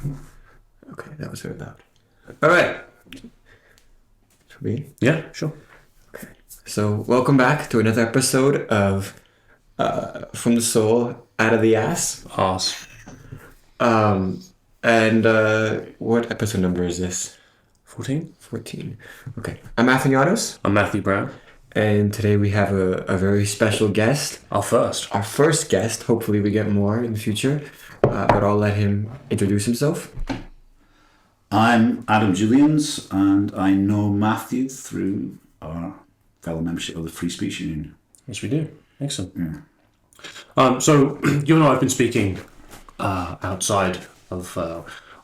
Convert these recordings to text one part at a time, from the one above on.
Okay, that was very loud. All right. Should we? Yeah, sure. Okay. So, welcome back to another episode of From the Soul Out of the Ass. Ass. What episode number is this? 14. 14. Okay. I'm Matthew Ottos. I'm Matthew Brown. And today we have a very special guest. Our first guest. Hopefully we get more in the future. But I'll let him introduce himself. I'm Adam Julians, and I know Matthew through our fellow membership of the Free Speech Union. Yes, we do. Excellent. Yeah. So you and I have been speaking outside of...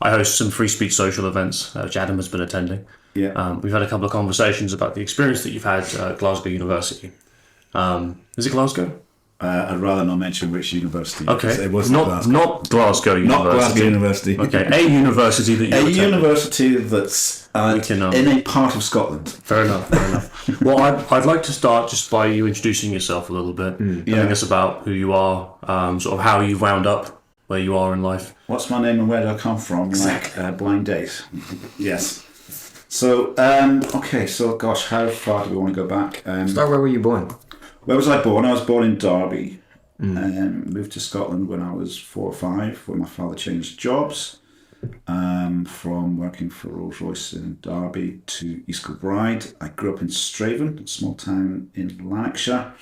I host some free speech social events, which Adam has been attending. Yeah. We've had a couple of conversations about the experience that you've had at Glasgow University. Is it Glasgow? I'd rather not mention which university. Okay. It wasn't Glasgow. Not Glasgow University. Not Glasgow University. Okay, a university that you attended. University that's in a part of Scotland. Fair enough. Well, I'd like to start just by you introducing yourself a little bit, telling us about who you are, sort of how you've wound up where you are in life. What's my name and where do I come from? Exactly. Like blind date. Yes. So, gosh, how far do we want to go back? Start where were you born? Where was I born? I was born in Derby. Moved to Scotland when I was 4 or 5, when my father changed jobs from working for Rolls-Royce in Derby to East Kilbride. I grew up in Straven, a small town in Lanarkshire.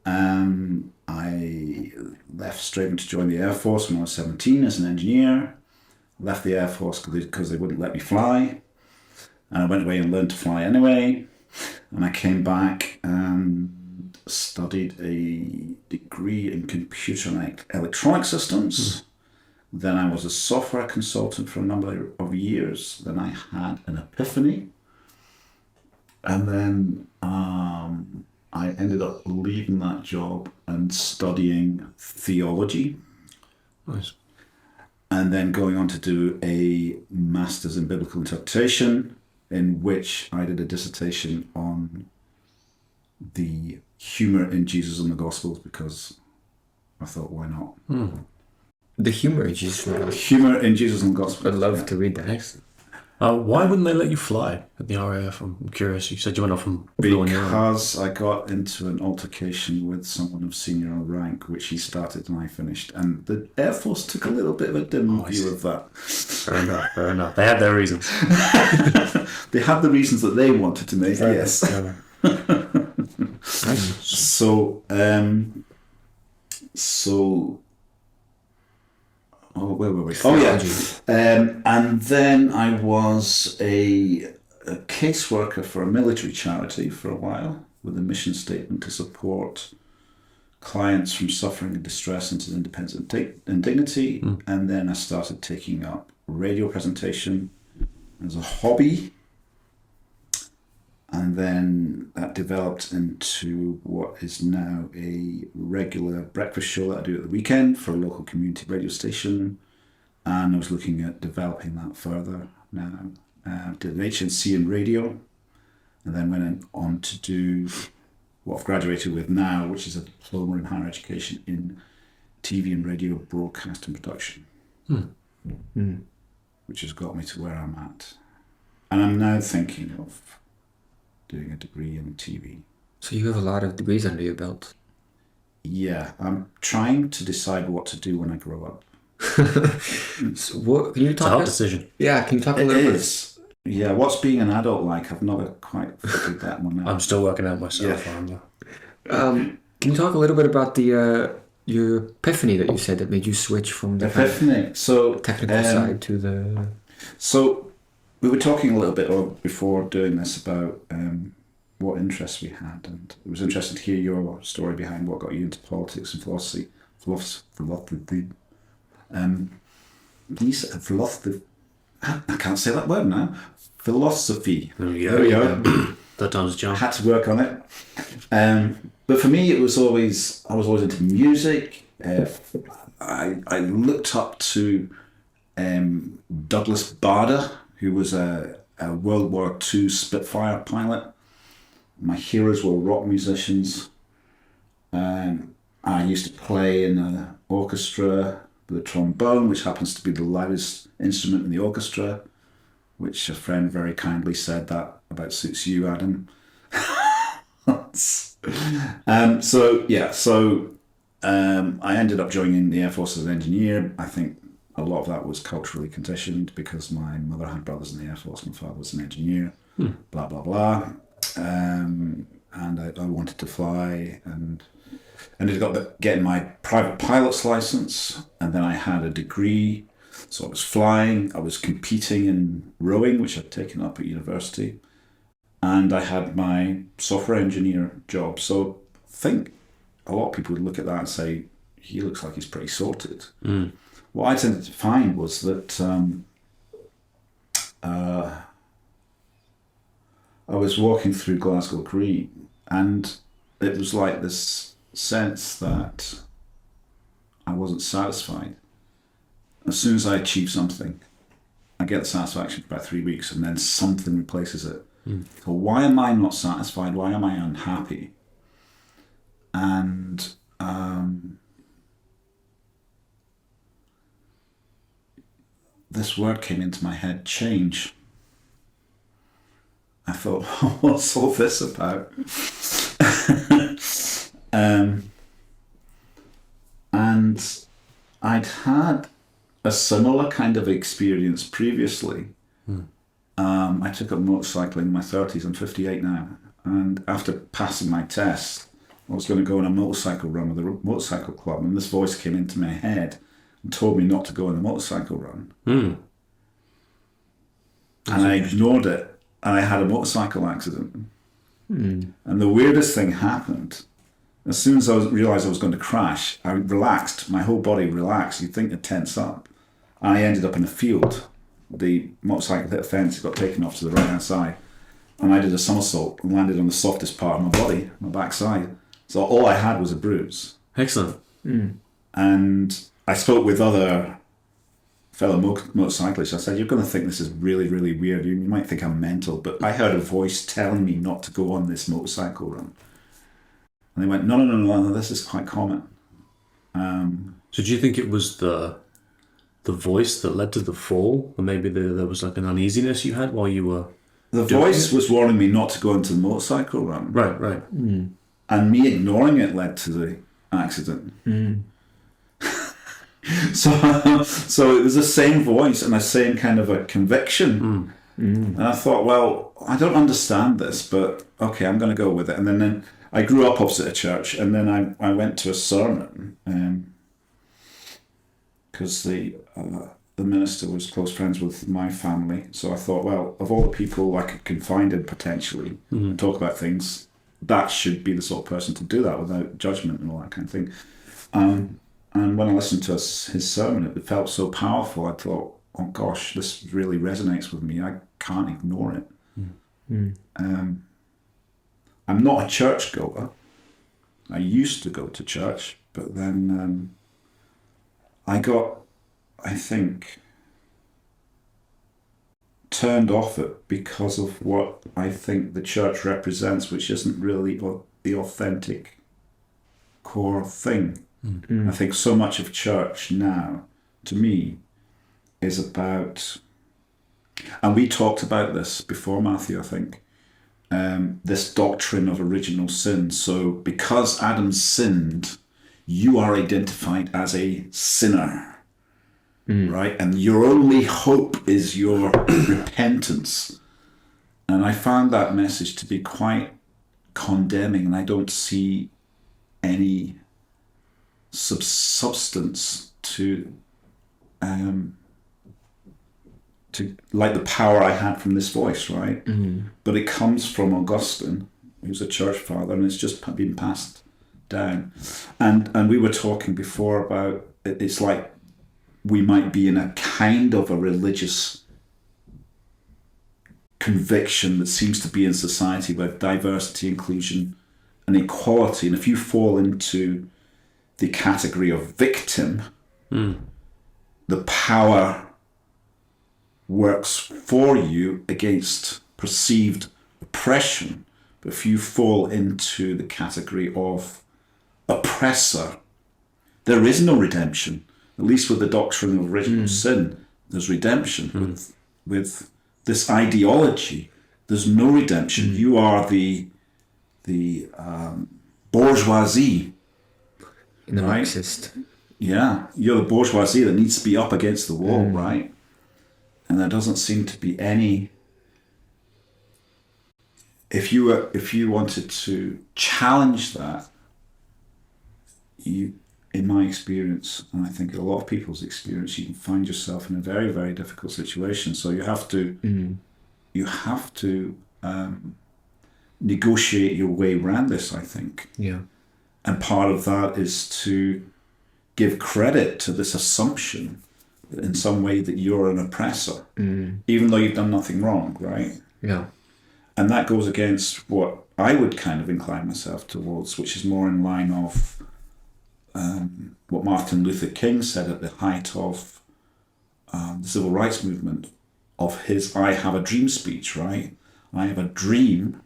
I left Straven to join the Air Force when I was 17 as an engineer. Left the Air Force because they wouldn't let me fly. And I went away and learned to fly anyway. And I came back and studied a degree in computer and electronic systems. Then I was a software consultant for a number of years. Then I had an epiphany. And then I ended up leaving that job and studying theology. Nice. And then going on to do a master's in biblical interpretation, in which I did a dissertation on the humour in Jesus and the Gospels, because I thought, why not? The humor in Jesus. Humour in Jesus and the Gospels. I'd love to read that. Why wouldn't they let you fly at the RAF? I'm curious. You said you went off from... Because I got into an altercation with someone of senior rank, which he started and I finished. And the Air Force took a little bit of a dim view of that. Fair enough. They had their reasons. They had the reasons that they wanted to make, yes. Where were we? And then I was a caseworker for a military charity for a while, with a mission statement to support clients from suffering and distress into independence and dignity. And then I started taking up radio presentation as a hobby. And then that developed into what is now a regular breakfast show that I do at the weekend for a local community radio station. And I was looking at developing that further now. Did an HNC in radio, and then went on to do what I've graduated with now, which is a diploma in higher education in TV and radio broadcast and production, which has got me to where I'm at. And I'm now thinking of doing a degree in TV. So you have a lot of degrees under your belt. Yeah, I'm trying to decide what to do when I grow up. So what can you talk? It's a hard decision. Yeah, can you talk a little bit? It is. Yeah, what's being an adult like? I've never quite figured that one out. I'm still working out myself. Yeah. Can you talk a little bit about the your epiphany that you said that made you switch from the Epiphany. So technical side to the... So we were talking a little bit before doing this about what interests we had, and it was interesting to hear your story behind what got you into politics and philosophy. I can't say that word now. Philosophy. There we go. Third time's a charm. Had to work on it. But for me, I was always into music. I looked up to Douglas Bader, who was a World War II Spitfire pilot. My heroes were rock musicians. I used to play in an orchestra with a trombone, which happens to be the loudest instrument in the orchestra, which a friend very kindly said that about suits you, Adam. I ended up joining the Air Force as an engineer. I think a lot of that was culturally conditioned because my mother had brothers in the Air Force, my father was an engineer, blah, blah, blah. And I wanted to fly and ended up getting my private pilot's license. And then I had a degree. So I was flying, I was competing in rowing, which I'd taken up at university. And I had my software engineer job. So I think a lot of people would look at that and say, he looks like he's pretty sorted. What I tended to find was that I was walking through Glasgow Green, and it was like this sense that I wasn't satisfied. As soon as I achieve something, I get the satisfaction for about 3 weeks, and then something replaces it. So why am I not satisfied? Why am I unhappy? And this word came into my head, change. I thought, what's all this about? And I'd had a similar kind of experience previously. I took up motorcycling in my 30s. I'm 58 now. And after passing my test, I was going to go on a motorcycle run with a motorcycle club, and this voice came into my head and told me not to go on a motorcycle run. And I ignored it, and I had a motorcycle accident. And the weirdest thing happened. As soon as I realised I was going to crash, I relaxed. My whole body relaxed. You'd think to tense up. And I ended up in a field. The motorcycle hit a fence, it got taken off to the right-hand side. And I did a somersault and landed on the softest part of my body, my backside. So all I had was a bruise. Excellent. And I spoke with other fellow motorcyclists. I said, you're going to think this is really, really weird. You might think I'm mental, but I heard a voice telling me not to go on this motorcycle run. And they went, no, this is quite common. So do you think it was the voice that led to the fall? Or maybe there was like an uneasiness you had while you were... The voice was warning me not to go into the motorcycle run. Right. And me ignoring it led to the accident. So it was the same voice and the same kind of a conviction. And I thought, well, I don't understand this, but okay, I'm going to go with it. And then I grew up opposite a church, and then I went to a sermon because the minister was close friends with my family. So I thought, well, of all the people I could confide in potentially and talk about things, that should be the sort of person to do that without judgment and all that kind of thing. And when I listened to his sermon, it felt so powerful. I thought, oh gosh, this really resonates with me. I can't ignore it. I'm not a churchgoer. I used to go to church, but then I got, I think, turned off it because of what I think the church represents, which isn't really the authentic core thing. I think so much of church now, to me, is about, and we talked about this before, Matthew, I think, this doctrine of original sin. So because Adam sinned, you are identified as a sinner, right? And your only hope is your repentance. And I found that message to be quite condemning, and I don't see any substance to like the power I had from this voice, right? But it comes from Augustine, who's a church father, and it's just been passed down. And we were talking before about it's like we might be in a kind of a religious conviction that seems to be in society where diversity, inclusion, and equality, and if you fall into the category of victim, the power works for you against perceived oppression. But if you fall into the category of oppressor, there is no redemption. at least with the doctrine of original sin, there's redemption. With this ideology, there's no redemption. You are the bourgeoisie. In the right? Marxist. Yeah, you're the bourgeoisie that needs to be up against the wall, right? And there doesn't seem to be any. If you wanted to challenge that, you, in my experience, and I think a lot of people's experience, you can find yourself in a very, very difficult situation. So you have to negotiate your way around this, I think. Yeah. And part of that is to give credit to this assumption that in some way that you're an oppressor, even though you've done nothing wrong, right? Yeah. And that goes against what I would kind of incline myself towards, which is more in line of what Martin Luther King said at the height of the civil rights movement, of his "I have a dream" speech, right? I have a dream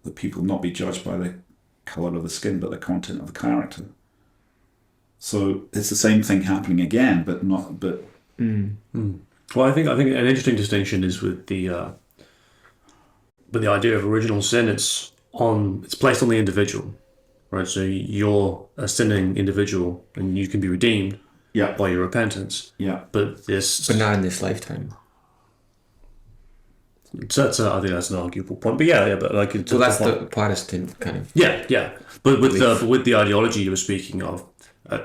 that people not be judged by the colour of the skin, but the content of the character. So it's the same thing happening again, but not. But Well, I think an interesting distinction is with the idea of original sin. It's placed on the individual, right? So you're a sinning individual, and you can be redeemed by your repentance. Yeah, but not in this lifetime. So I think that's an arguable point. But yeah. But like, so that's the Protestant kind of. Yeah. But with the ideology you were speaking of,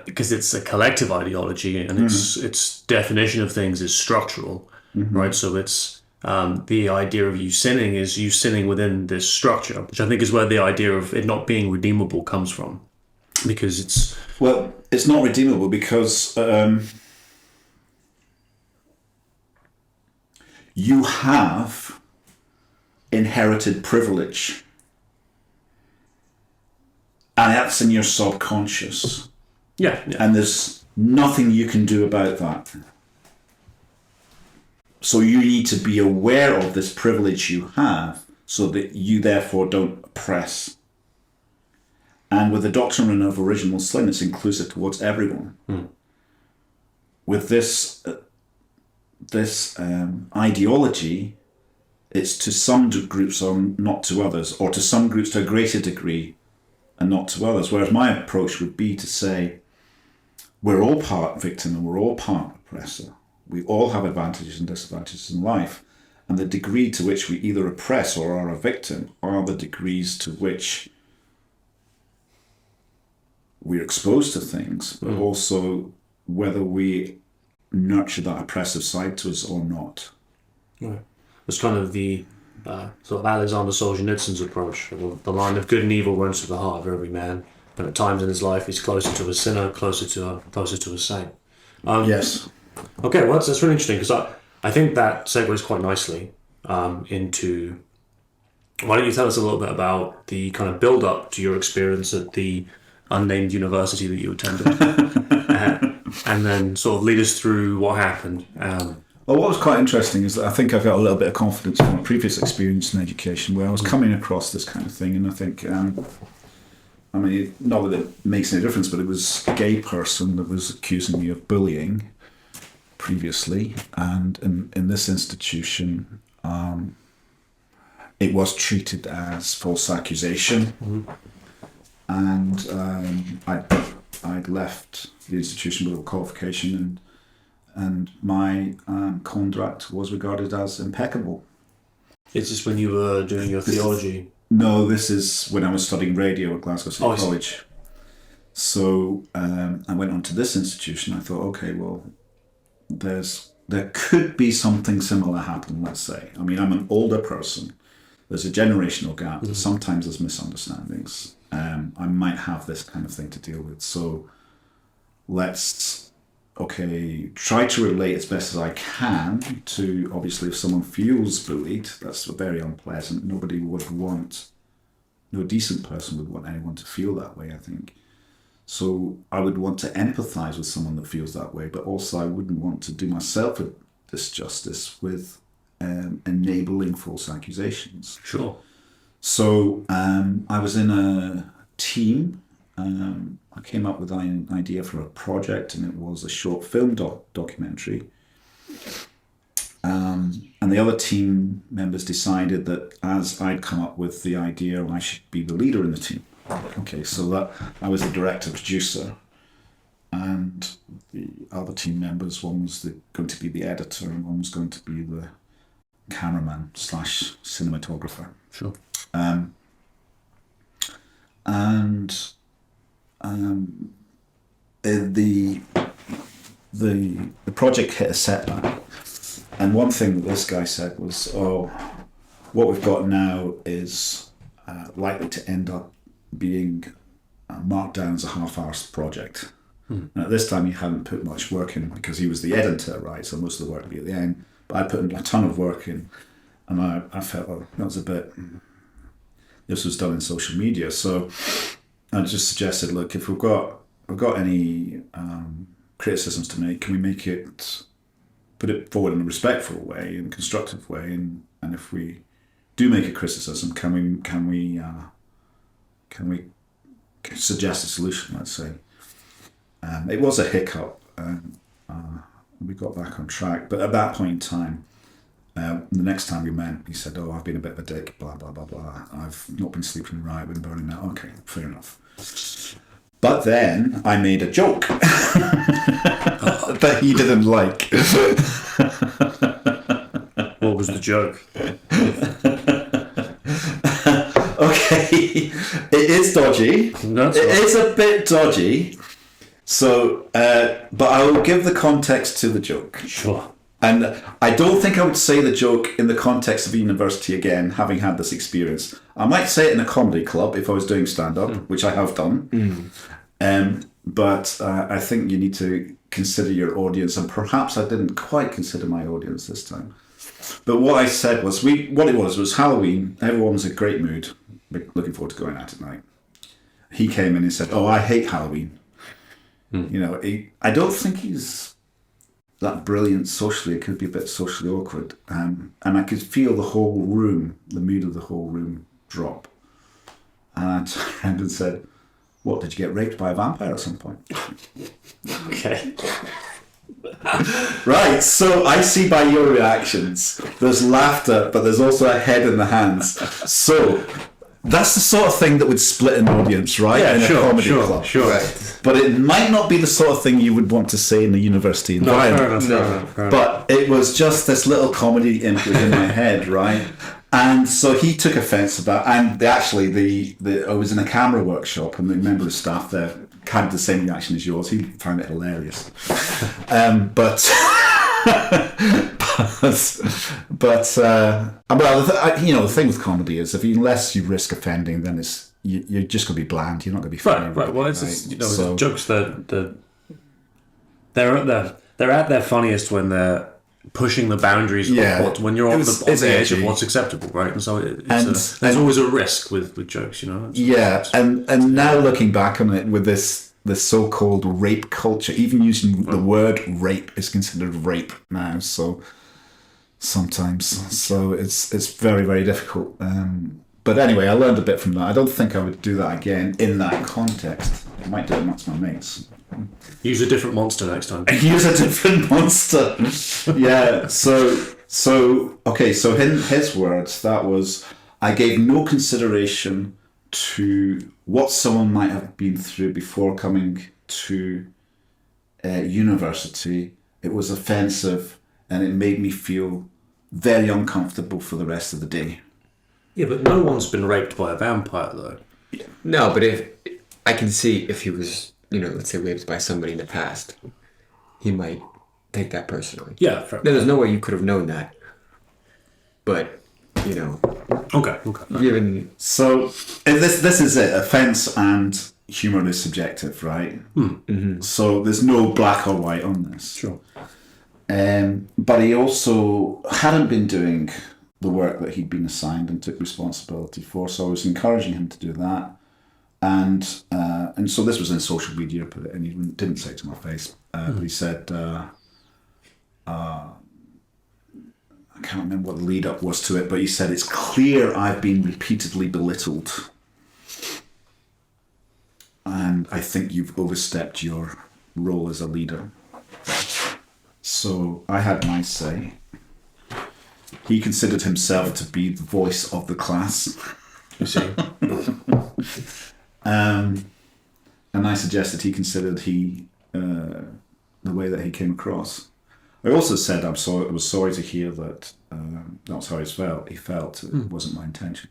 because it's a collective ideology, and its definition of things is structural, right? So it's the idea of you sinning within this structure, which I think is where the idea of it not being redeemable comes from, because it's not redeemable because you have inherited privilege, and that's in your subconscious. Yeah. And there's nothing you can do about that. So you need to be aware of this privilege you have so that you therefore don't oppress. And with the doctrine of original sin, it's inclusive towards everyone. With this ideology, it's to some groups or not to others, or to some groups to a greater degree and not to others. Whereas my approach would be to say, we're all part victim and we're all part oppressor. We all have advantages and disadvantages in life. And the degree to which we either oppress or are a victim are the degrees to which we're exposed to things, but also whether we nurture that oppressive side to us or not. Right. It's kind of the sort of Alexander Solzhenitsyn's approach. The line of good and evil runs through the heart of every man, but at times in his life he's closer to a sinner, closer to a saint. Yes. Okay, well that's really interesting, because I think that segues quite nicely into. Why don't you tell us a little bit about the kind of build up to your experience at the unnamed university that you attended, and then sort of lead us through what happened. Well, what was quite interesting is that I think I've got a little bit of confidence from a previous experience in education where I was coming across this kind of thing, and I think, I mean, not that it makes any difference, but it was a gay person that was accusing me of bullying previously, and in this institution, it was treated as false accusation, and I'd left the institution with a qualification, and my conduct was regarded as impeccable. Is this when you were doing your theology? No, this is when I was studying radio at Glasgow City College. So I went on to this institution. I thought, okay, well, there could be something similar happen, let's say. I mean, I'm an older person. There's a generational gap. Sometimes there's misunderstandings. I might have this kind of thing to deal with. So let's, try to relate as best as I can to, obviously, if someone feels bullied, that's very unpleasant. No decent person would want anyone to feel that way, I think. So I would want to empathise with someone that feels that way, but also I wouldn't want to do myself a disjustice with enabling false accusations. Sure. So I was in a team I came up with an idea for a project, and it was a short film documentary. And the other team members decided that as I'd come up with the idea, I should be the leader in the team. Okay, so that I was the director producer, and the other team members, one was going to be the editor, and one was going to be the cameraman / cinematographer. Sure. The project hit a setback, and one thing that this guy said was, "Oh, what we've got now is likely to end up being marked down as a half-arsed project." And at this time, he hadn't put much work in because he was the editor, right? So most of the work would be at the end. But I put a ton of work in, and I felt, oh, that was a bit. This was done in social media, so I just suggested, look, if we've got any criticisms to make, can we make it, put it forward in a respectful way, in a constructive way, and if we do make a criticism, can we suggest a solution? Let's say. It was a hiccup, and we got back on track. But at that point in time, the next time we met, he said, "Oh, I've been a bit of a dick, blah, blah, blah, blah. I've not been sleeping right, been burning out." Okay, fair enough. But then I made a joke that he didn't like. What was the joke? Okay, it is dodgy. It is a bit dodgy. So, but I will give the context to the joke. Sure. And I don't think I would say the joke in the context of a university again, having had this experience. I might say it in a comedy club if I was doing stand-up, which I have done. But I think you need to consider your audience, and perhaps I didn't quite consider my audience this time. But what I said was, what it was Halloween. Everyone was in a great mood, looking forward to going out at night. He came in and said, "Oh, I hate Halloween." You know, I don't think he's that brilliant socially. It could be a bit socially awkward. And I could feel the whole room, the mood of the whole room drop. And I turned around and said, "What, did you get raped by a vampire at some point?" Okay. Right, so I see by your reactions, there's laughter, but there's also a head in the hands. So that's the sort of thing that would split an audience, right? Yeah, in a comedy club. Sure. Right. But it might not be the sort of thing you would want to say in a university environment. Fair enough. But it was just this little comedy input in my head, right? And so he took offence about, and actually, I was in a camera workshop, and the member of staff there had the same reaction as yours. He found it hilarious. But the thing with comedy is, unless you risk offending, then you're just going to be bland. You're not going to be funny. Right. Well, it's jokes that they're at their funniest when they're pushing the boundaries of when you're on the edge of what's acceptable, right? And so there's always a risk with jokes, you know. And now looking back on it with this so-called rape culture, even using the word rape is considered rape now. So sometimes, it's very, very difficult. But anyway, I learned a bit from that. I don't think I would do that again in that context. I might do it amongst my mates. Use a different monster next time. Use a different monster. Yeah. So in his words, that was, I gave no consideration to what someone might have been through before coming to university. It was offensive, and it made me feel very uncomfortable for the rest of the day. Yeah, but no one's been raped by a vampire, though. No, but if I can see if he was, let's say raped by somebody in the past, he might take that personally. Yeah, fair. There's no way you could have known that. But, Okay. Given... So, this is it. Offence and humour is subjective, right? Mm-hmm. So there's no black or white on this. Sure. But he also hadn't been doing the work that he'd been assigned and took responsibility for, so I was encouraging him to do that. And so this was in social media, and he didn't say it to my face, but he said, I can't remember what the lead up was to it, but he said, "It's clear I've been repeatedly belittled." and I think you've overstepped your role as a leader. So I had my say. He considered himself to be the voice of the class. You see. And I suggested he considered the way that he came across. I also said I was sorry to hear that, not sorry he felt it wasn't my intention.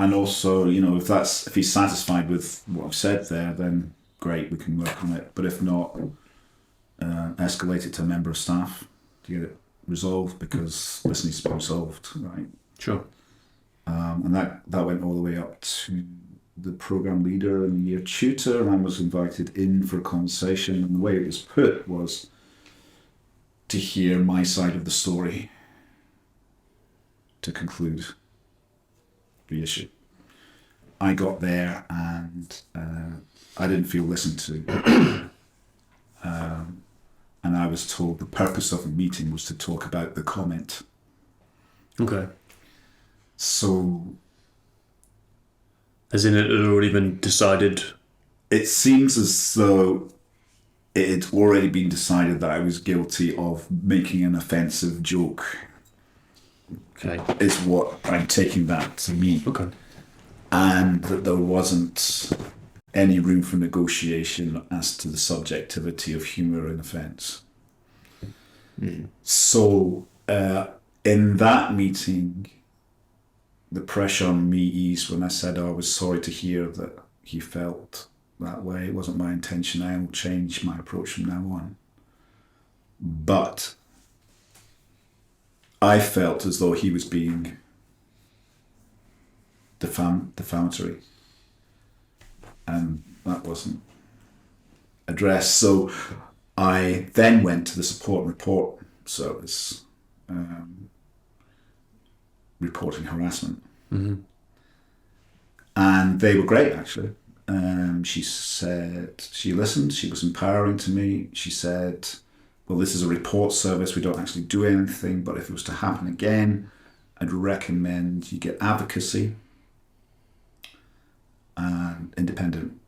And also, if he's satisfied with what I've said there, then great, we can work on it. But if not, escalate it to a member of staff to get it resolved, because this needs to be resolved, right? Sure. And that went all the way up to the program leader and the year tutor, and I was invited in for a conversation. And the way it was put was to hear my side of the story to conclude the issue. I got there and I didn't feel listened to. And I was told the purpose of the meeting was to talk about the comment. Okay. So... As in, it had already been decided? It seems as though it had already been decided that I was guilty of making an offensive joke. Okay. Is what I'm taking that to mean. Okay. And that there wasn't any room for negotiation as to the subjectivity of humour and offence. So, in that meeting, the pressure on me eased when I said I was sorry to hear that he felt that way. It wasn't my intention. I will change my approach from now on. But I felt as though he was being defamatory. And that wasn't addressed. So I then went to the support and report service, reporting harassment. Mm-hmm. And they were great, actually. She said, she listened, she was empowering to me. She said, well, this is a report service, we don't actually do anything, but if it was to happen again, I'd recommend you get advocacy and independent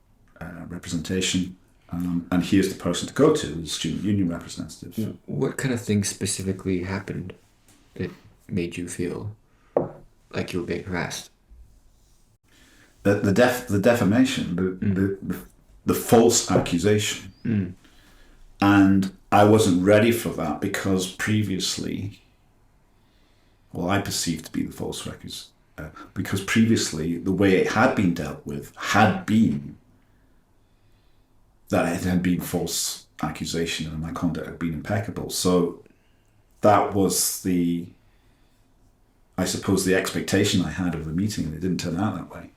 representation. And here's the person to go to, the student union representative. What kind of things specifically happened that made you feel like you were being harassed? The defamation, the false accusation. And I wasn't ready for that because previously, well, I perceived to be the false records, because previously the way it had been dealt with had been that it had been false accusation and my conduct had been impeccable. So that was I suppose, the expectation I had of the meeting, and it didn't turn out that way.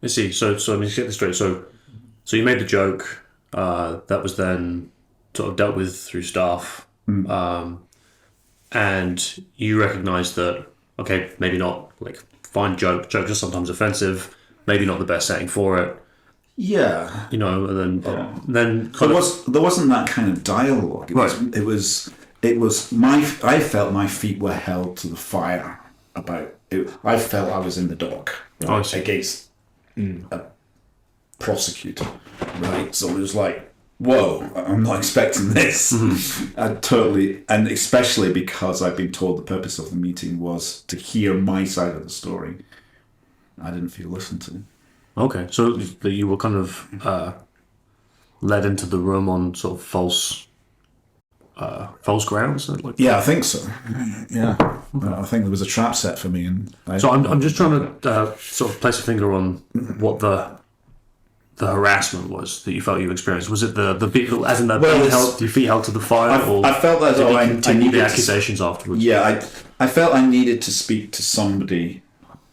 I see. So I mean, to get this straight. So you made the joke. That was then sort of dealt with through staff, and you recognised that, okay, maybe not, like, fine, jokes are sometimes offensive, maybe not the best setting for it. Yeah. And then there wasn't that kind of dialogue. It was I felt my feet were held to the fire about it. I felt I was in the dock, right, against a prosecutor, right? So it was like, whoa, I'm not expecting this. And especially because I've been told the purpose of the meeting was to hear my side of the story. I didn't feel listened to. Okay, so you were kind of led into the room on sort of false grounds. Yeah, I think so. Yeah, I think there was a trap set for me, and so I'm just trying to sort of place a finger on what the harassment was that you felt you experienced. Was it the people, as in your feet held to the fire, or I felt that did you continue the accusations afterwards? Yeah, I felt I needed to speak to somebody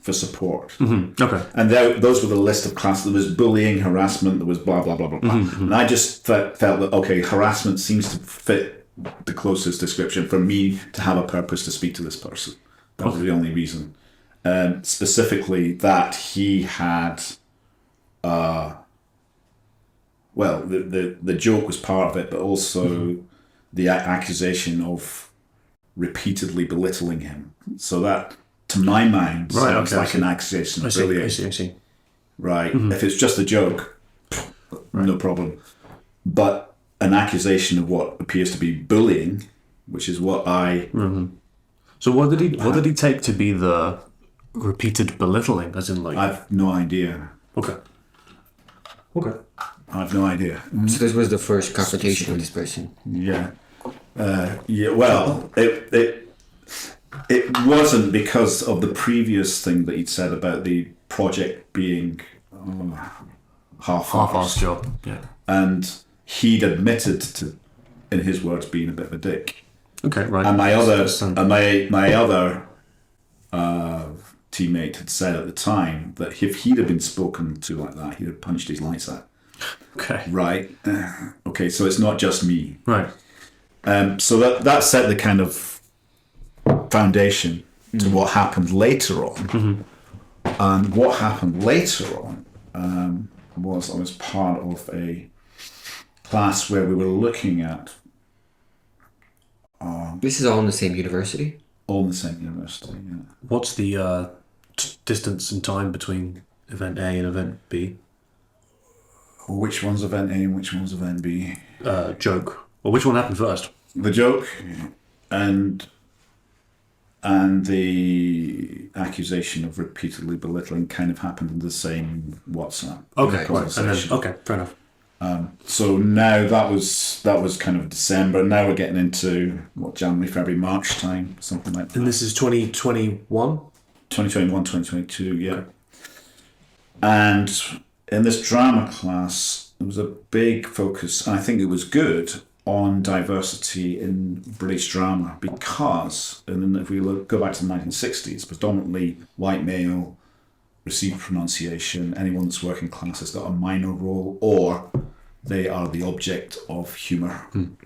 for support. Mm-hmm. Okay. And those were the list of classes. There was bullying, harassment, there was blah, blah, blah, blah, blah. Mm-hmm. And I just felt that, okay, harassment seems to fit the closest description for me to have a purpose to speak to this person. That was the only reason. Specifically that he had, well, the joke was part of it, but also the accusation of repeatedly belittling him. So that to my mind, Right, sounds okay, I like see. an accusation I of see. bullying. I see. Right? If it's just a joke, no problem. But an accusation of what appears to be bullying, which is what I So what did he take to be the repeated belittling? As in, like, I've no idea. okay. I have no idea. So this was the first confrontation with this person. Yeah. Yeah. Well, it wasn't because of the previous thing that he'd said about the project being Half-assed job. Yeah. and he'd admitted to, in his words, being a bit of a dick. Okay. Right. And my That's- other teammate had said at the time that if he'd have been spoken to like that, he'd have punched his lights out. okay. Right. Okay. So it's not just me. Right. So that set the kind of foundation to what happened later on. And what happened later on was I was part of a class where we were looking at This is all in the same university? all in the same university. Yeah. What's the distance and time between event A and event B? Which one's event A and which one's event B? Joke. Well, which one happened first? The joke and the accusation of repeatedly belittling kind of happened in the same WhatsApp Okay. conversation. And then, okay. Fair enough. So now that was kind of December. Now we're getting into January, February, March time, something like that. And this is 2021. 2021, 2022, yeah. And in this drama class, there was a big focus, and I think it was good, on diversity in British drama because, and then if we go back to the 1960s, predominantly white male, received pronunciation, anyone that's working class has got a minor role, or they are the object of humour. And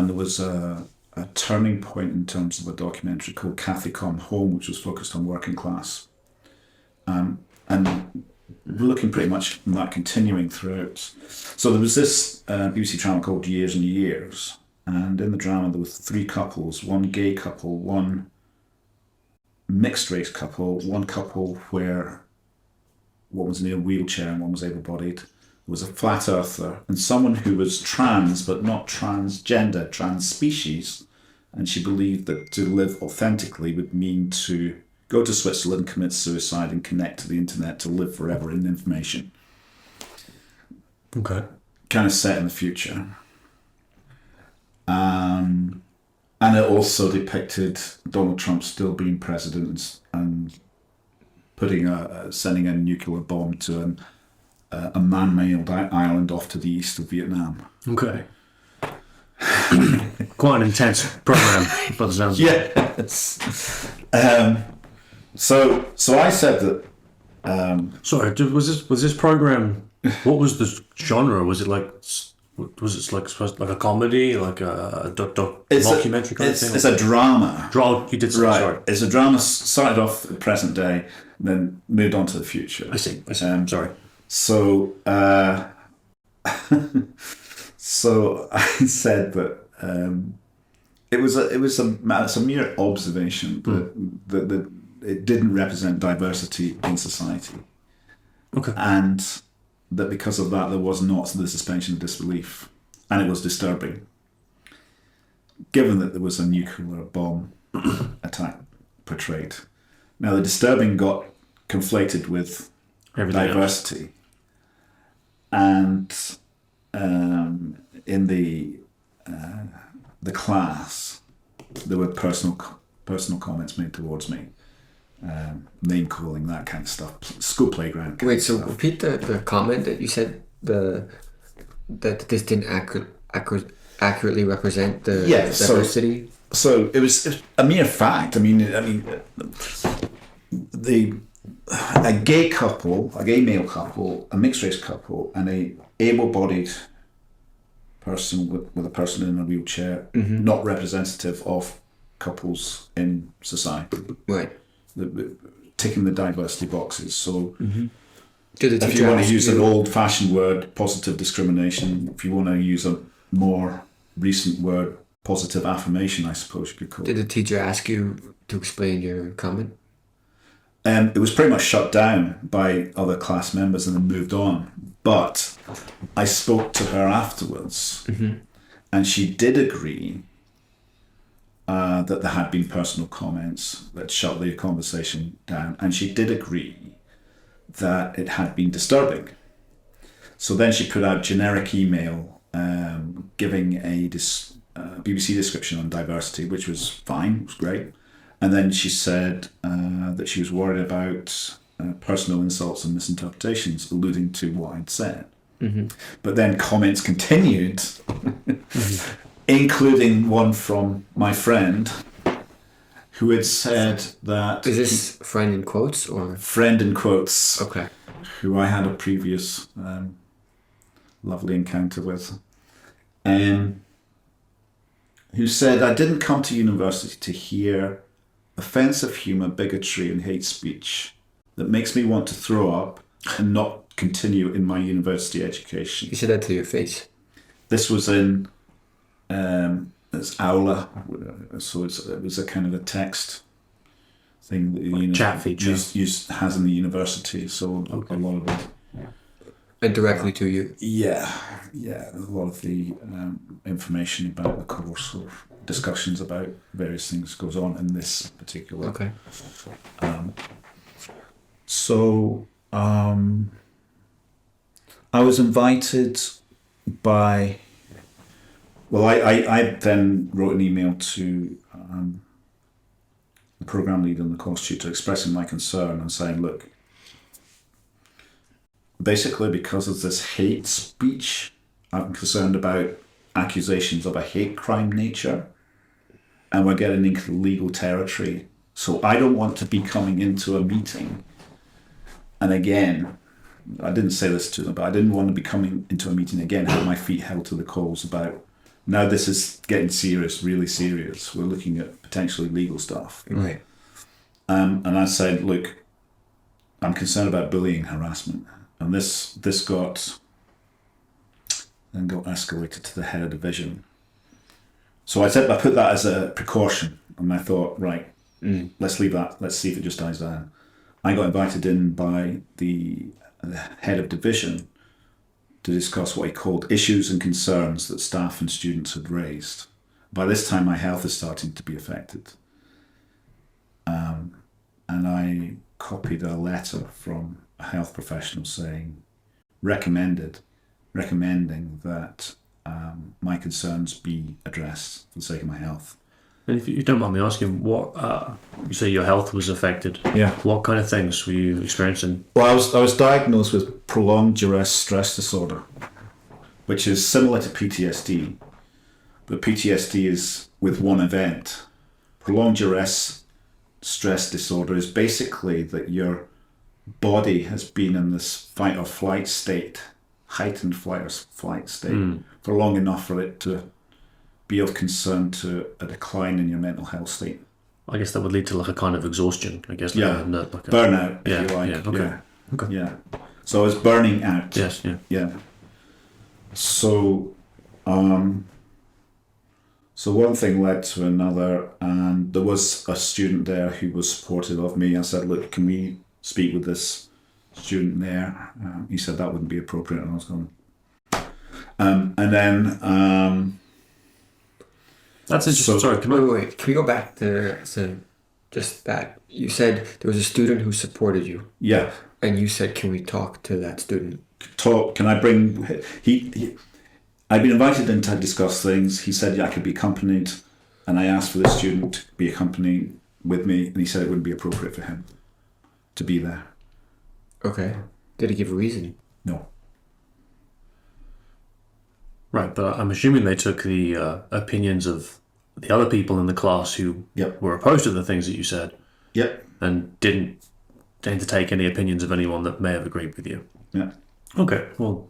there was a turning point in terms of a documentary called Cathy Come Home, which was focused on working class. And we're looking pretty much from that continuing throughout. So there was this BBC drama called Years and Years, and in the drama there were three couples, one gay couple, one mixed race couple, one couple where one was in a wheelchair and one was able-bodied. There was a flat earther and someone who was trans but not transgender, trans species, and she believed that to live authentically would mean to go to Switzerland, commit suicide and connect to the internet to live forever in information. Okay. Kind of set in the future. And it also depicted Donald Trump still being president and sending a nuclear bomb to a man-made island off to the east of Vietnam. Okay. Quite an intense program, by the sounds of it. Yes. So I said that. Sorry, was this program? What was the genre? Was it like supposed like a comedy, like a documentary kind of thing? It's a drama. You did say, Right. sorry. It's a drama started off at the present day, and then moved on to the future. I see. Sorry. So, so I said that it was a mere observation that it didn't represent diversity in society. Okay. And that because of that, there was not the suspension of disbelief. And it was disturbing. Given that there was a nuclear bomb attack portrayed. Now, the disturbing got conflated with Everything diversity. And in the class, there were personal comments made towards me. Name calling, that kind of stuff, school playground. Wait, so repeat the comment that you said that this didn't accurately represent the diversity. So it was a mere fact. I mean, a gay couple, a gay male couple, a mixed race couple, and a able-bodied person with a person in a wheelchair, not representative of couples in society. Right. Ticking the diversity boxes. So Did the if teacher you want to ask use you- an old-fashioned word, positive discrimination, if you want to use a more recent word, positive affirmation, I suppose you could call it. Did the teacher ask you to explain your comment? It was pretty much shut down by other class members and then moved on. But I spoke to her afterwards, and she did agree that there had been personal comments that shut the conversation down, and she did agree that it had been disturbing. So then she put out generic email giving a BBC description on diversity, which was fine, it was great. And then she said that she was worried about personal insults and misinterpretations, alluding to what I'd said. But then comments continued, including one from my friend, who had said that... Is this friend in quotes or...? Friend in quotes. Okay. Who I had a previous lovely encounter with. Who said, I didn't come to university to hear offensive humour, bigotry and hate speech that makes me want to throw up and not continue in my university education. You said that to your face. This was in it's Aula, so it was a kind of a text thing that like chat feature has in the university. So a lot of it. And directly to you. Yeah. A lot of the information about the course or discussions about various things goes on in this particular. Okay. I was invited by. Well, I then wrote an email to the program leader and the course tutor expressing my concern and saying, look, basically because of this hate speech, I'm concerned about accusations of a hate crime nature, and we're getting into legal territory. So I don't want to be coming into a meeting. And again, I didn't say this to them, but I didn't want to be coming into a meeting again, have my feet held to the coals about, now this is getting serious, really serious. We're looking at potentially legal stuff. Right. And I said, look, I'm concerned about bullying, harassment. And this got escalated to the head of division. So I put that as a precaution, and I thought, right, let's leave that. Let's see if it just dies down. I got invited in by the head of division to discuss what he called issues and concerns that staff and students had raised. By this time, my health is starting to be affected. And I copied a letter from a health professional saying, recommending that my concerns be addressed for the sake of my health. And if you don't mind me asking, what you say your health was affected? Yeah. What kind of things were you experiencing? Well, I was diagnosed with prolonged duress stress disorder, which is similar to PTSD, but PTSD is with one event. Prolonged duress stress disorder is basically that your body has been in this fight or flight state, heightened fight or flight state, for long enough for it to be of concern to a decline in your mental health state. I guess that would lead to like a kind of exhaustion, I guess. Burnout, if you like. Yeah, okay. Okay. Yeah. So I was burning out. Yes, yeah. Yeah. So, so one thing led to another, and there was a student there who was supportive of me. I said, look, can we speak with this student there? He said that wouldn't be appropriate, and I was going. And then... That's interesting. Sorry, wait. Can we go back to just that? You said there was a student who supported you. Yeah. And you said, can we talk to that student? Can I bring... I'd been invited in to discuss things. He said I could be accompanied, and I asked for the student to be accompanied with me, and he said it wouldn't be appropriate for him to be there. Okay. Did he give a reason? No. Right, but I'm assuming they took the opinions of the other people in the class who were opposed to the things that you said. Yep. And didn't take any opinions of anyone that may have agreed with you. Yeah. Okay, well,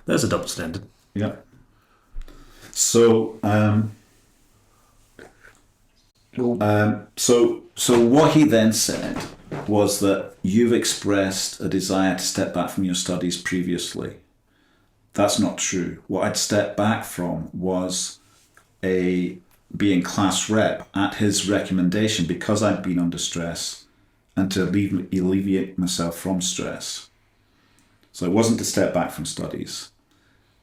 there's a double standard. Yeah. So, so what he then said was that you've expressed a desire to step back from your studies previously. That's not true. What I'd stepped back from was a being class rep at his recommendation because I'd been under stress and to alleviate myself from stress. So it wasn't to step back from studies.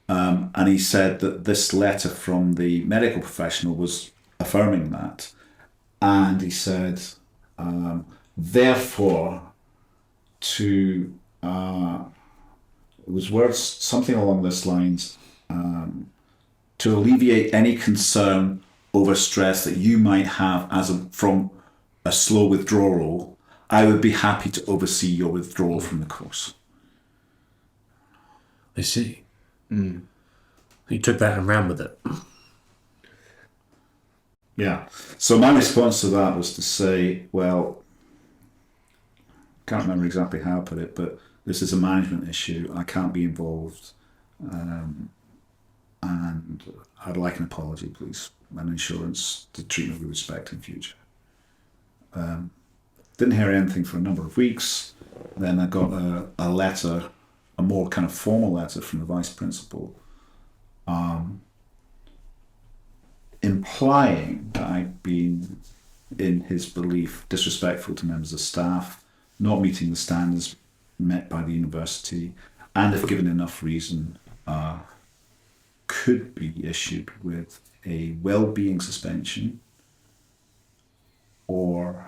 And he said that this letter from the medical professional was affirming that. And he said, therefore, it was words, something along this lines, to alleviate any concern over stress that you might have from a slow withdrawal, I would be happy to oversee your withdrawal from the course. I see. You took that and ran with it. Yeah. So my response to that was to say, well, I can't remember exactly how I put it, but this is a management issue. I can't be involved. And I'd like an apology, please, and insurance to treat me with respect in future. Didn't hear anything for a number of weeks. Then I got a letter, a more kind of formal letter from the vice principal, implying that I'd been, in his belief, disrespectful to members of staff, not meeting the standards met by the university, and if given enough reason, could be issued with a well-being suspension or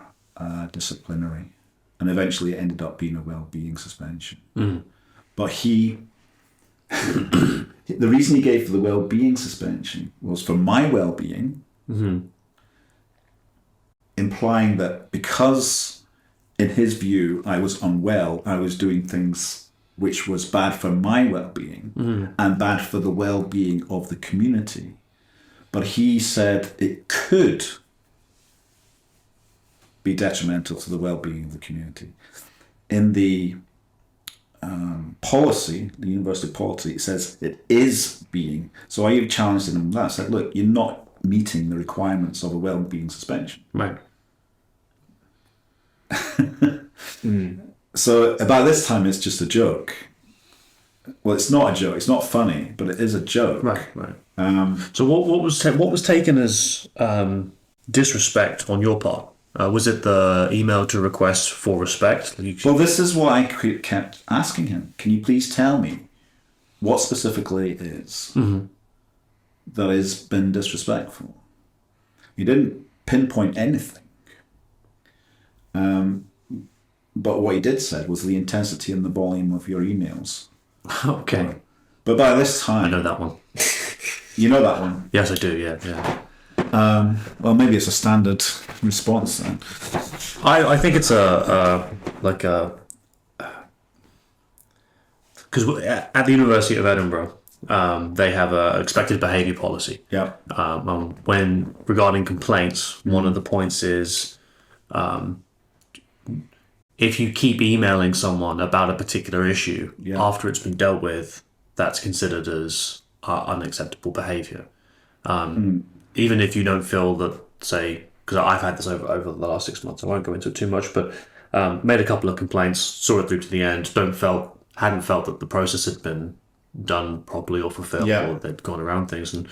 disciplinary, and eventually it ended up being a well-being suspension. But the reason he gave for the well-being suspension was for my well-being, implying that because, in his view, I was unwell, I was doing things which was bad for my well-being and bad for the well-being of the community. But he said it could be detrimental to the well-being of the community. In the policy, the university policy, it says it is being. So I even challenged him on that. I said, look, you're not meeting the requirements of a well-being suspension. Right. So by this time, it's just a joke. Well, it's not a joke. It's not funny, but it is a joke. Right. So what was taken as disrespect on your part? Was it the email to request for respect? Well, this is what I kept asking him. Can you please tell me what specifically it is that has been disrespectful? He didn't pinpoint anything. But what he did say was the intensity and the volume of your emails. Okay. But by this time... I know that one. You know that one? Yes, I do, yeah. Well, maybe it's a standard response then. I think it's because at the University of Edinburgh, they have a expected behaviour policy. Yeah. When regarding complaints, one of the points is if you keep emailing someone about a particular issue after it's been dealt with, that's considered as unacceptable behaviour. Even if you don't feel that, say, because I've had this over the last 6 months, I won't go into it too much, but made a couple of complaints, saw it through to the end, hadn't felt that the process had been done properly or fulfilled, or they'd gone around things. And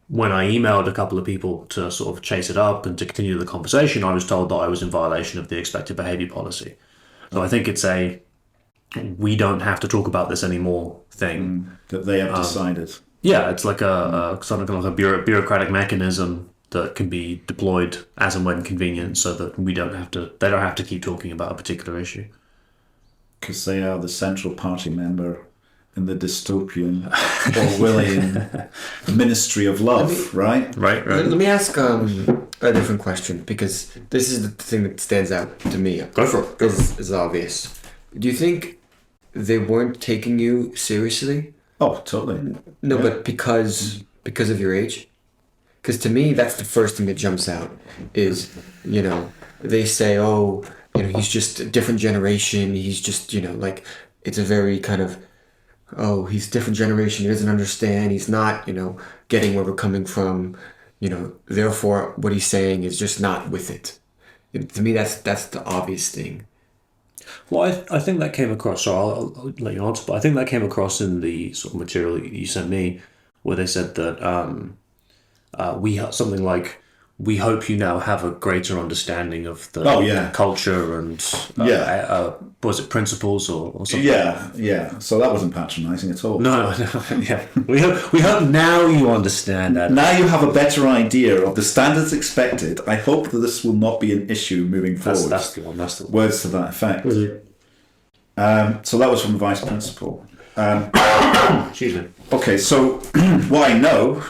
when I emailed a couple of people to sort of chase it up and to continue the conversation, I was told that I was in violation of the expected behaviour policy. So I think it's we don't have to talk about this anymore thing. That they have decided. Yeah, it's like something like a bureaucratic mechanism that can be deployed as and when convenient, so that they don't have to keep talking about a particular issue. Because they are the central party member in the dystopian Orwellian Ministry of Love, right? Right. Let me ask a different question, because this is the thing that stands out to me. Go for it. Is obvious. Do you think they weren't taking you seriously? Oh, totally. No, but because of your age? Because to me, that's the first thing that jumps out is, they say, oh, he's just a different generation. He's just, like, it's a very kind of, oh, he's a different generation. He doesn't understand. He's not, getting where we're coming from. Therefore, what he's saying is just not with it. To me, that's the obvious thing. Well, I think that came across, so I'll let you answer, but I think that came across in the sort of material you sent me, where they said that something like, we hope you now have a greater understanding of the culture and was it principles or something? Yeah. So that wasn't patronising at all. No. Yeah. We hope now you understand that. Now you have a better idea of the standards expected. I hope that this will not be an issue moving forward. That's the one. That's the one. Words to that effect. So that was from the vice principal. Excuse me. Okay, so what I know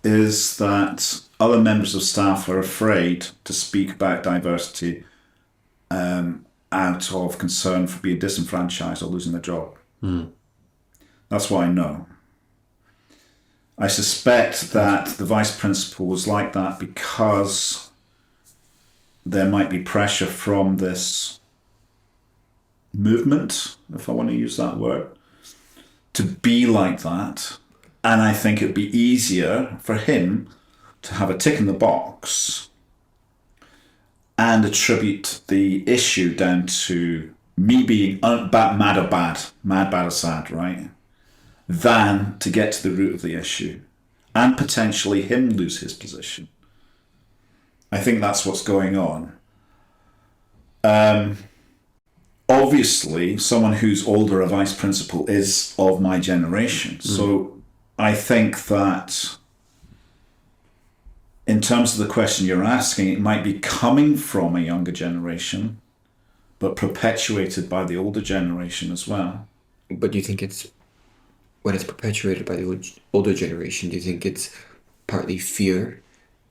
is that other members of staff are afraid to speak about diversity out of concern for being disenfranchised or losing their job. That's what I know. I suspect that the vice principal was like that because there might be pressure from this movement, if I want to use that word, to be like that. And I think it'd be easier for him to have a tick in the box and attribute the issue down to me being mad, bad or sad, right? Than to get to the root of the issue and potentially him lose his position. I think that's what's going on. Obviously, someone who's older, a vice principal, is of my generation. So I think that in terms of the question you're asking, it might be coming from a younger generation, but perpetuated by the older generation as well. But do you think when it's perpetuated by the older generation, do you think it's partly fear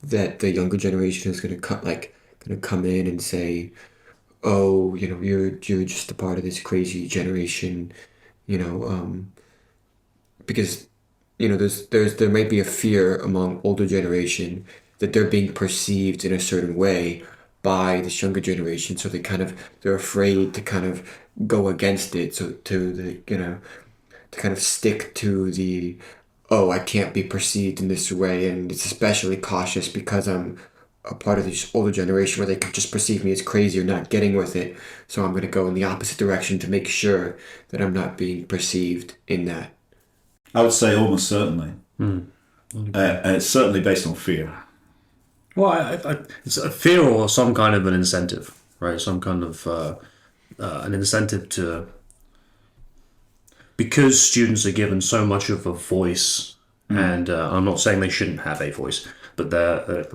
that the younger generation is going to come in and say, oh, you're just a part of this crazy generation, because there might be a fear among older generation that they're being perceived in a certain way by this younger generation, so they're afraid to kind of go against it, so to kind of stick to the, oh, I can't be perceived in this way, and it's especially cautious because I'm a part of this older generation where they could just perceive me as crazy or not getting with it, so I'm going to go in the opposite direction to make sure that I'm not being perceived in that. I would say almost certainly. It's certainly based on fear. Well, it's a fear or some kind of an incentive, right? Some kind of an incentive to, because students are given so much of a voice, and I'm not saying they shouldn't have a voice, but they're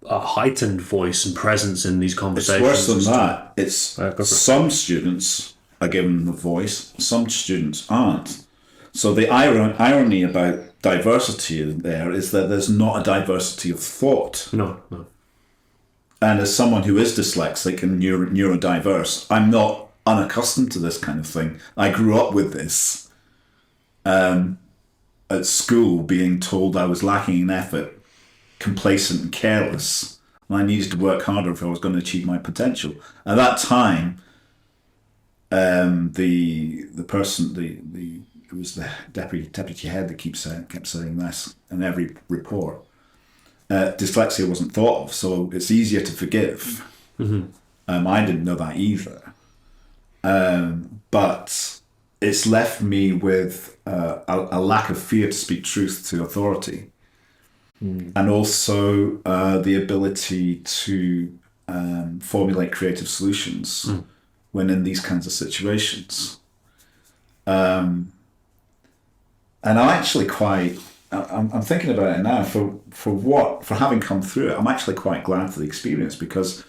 a heightened voice and presence in these conversations. It's worse than that. It's some students are given the voice, some students aren't. So the irony about diversity there is that there's not a diversity of thought. No. And as someone who is dyslexic and neurodiverse, I'm not unaccustomed to this kind of thing. I grew up with this. At school, being told I was lacking in effort, complacent and careless, and I needed to work harder if I was going to achieve my potential. At that time, the person, it was the deputy head that kept saying this in every report. Dyslexia wasn't thought of, so it's easier to forgive. I didn't know that either. But it's left me with a lack of fear to speak truth to authority. And also the ability to formulate creative solutions when in these kinds of situations. And I'm actually I'm thinking about it now, for having come through it, I'm actually quite glad for the experience because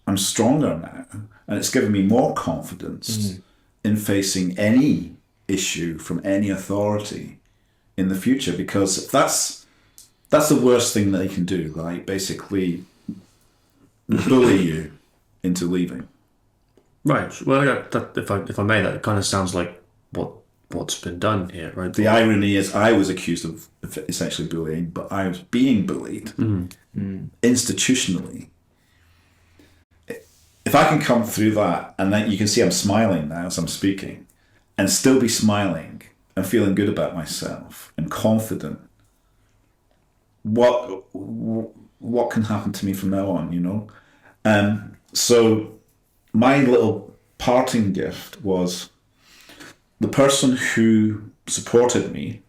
I'm stronger now and it's given me more confidence in facing any issue from any authority in the future, because that's the worst thing that they can do, right? Basically bully you into leaving. Right. Well, if I may, that kind of sounds like what's been done here, right? The irony is I was accused of essentially bullying, but I was being bullied institutionally. If I can come through that, and then you can see I'm smiling now as I'm speaking, and still be smiling and feeling good about myself and confident, what can happen to me from now on, So my little parting gift was the person who supported me.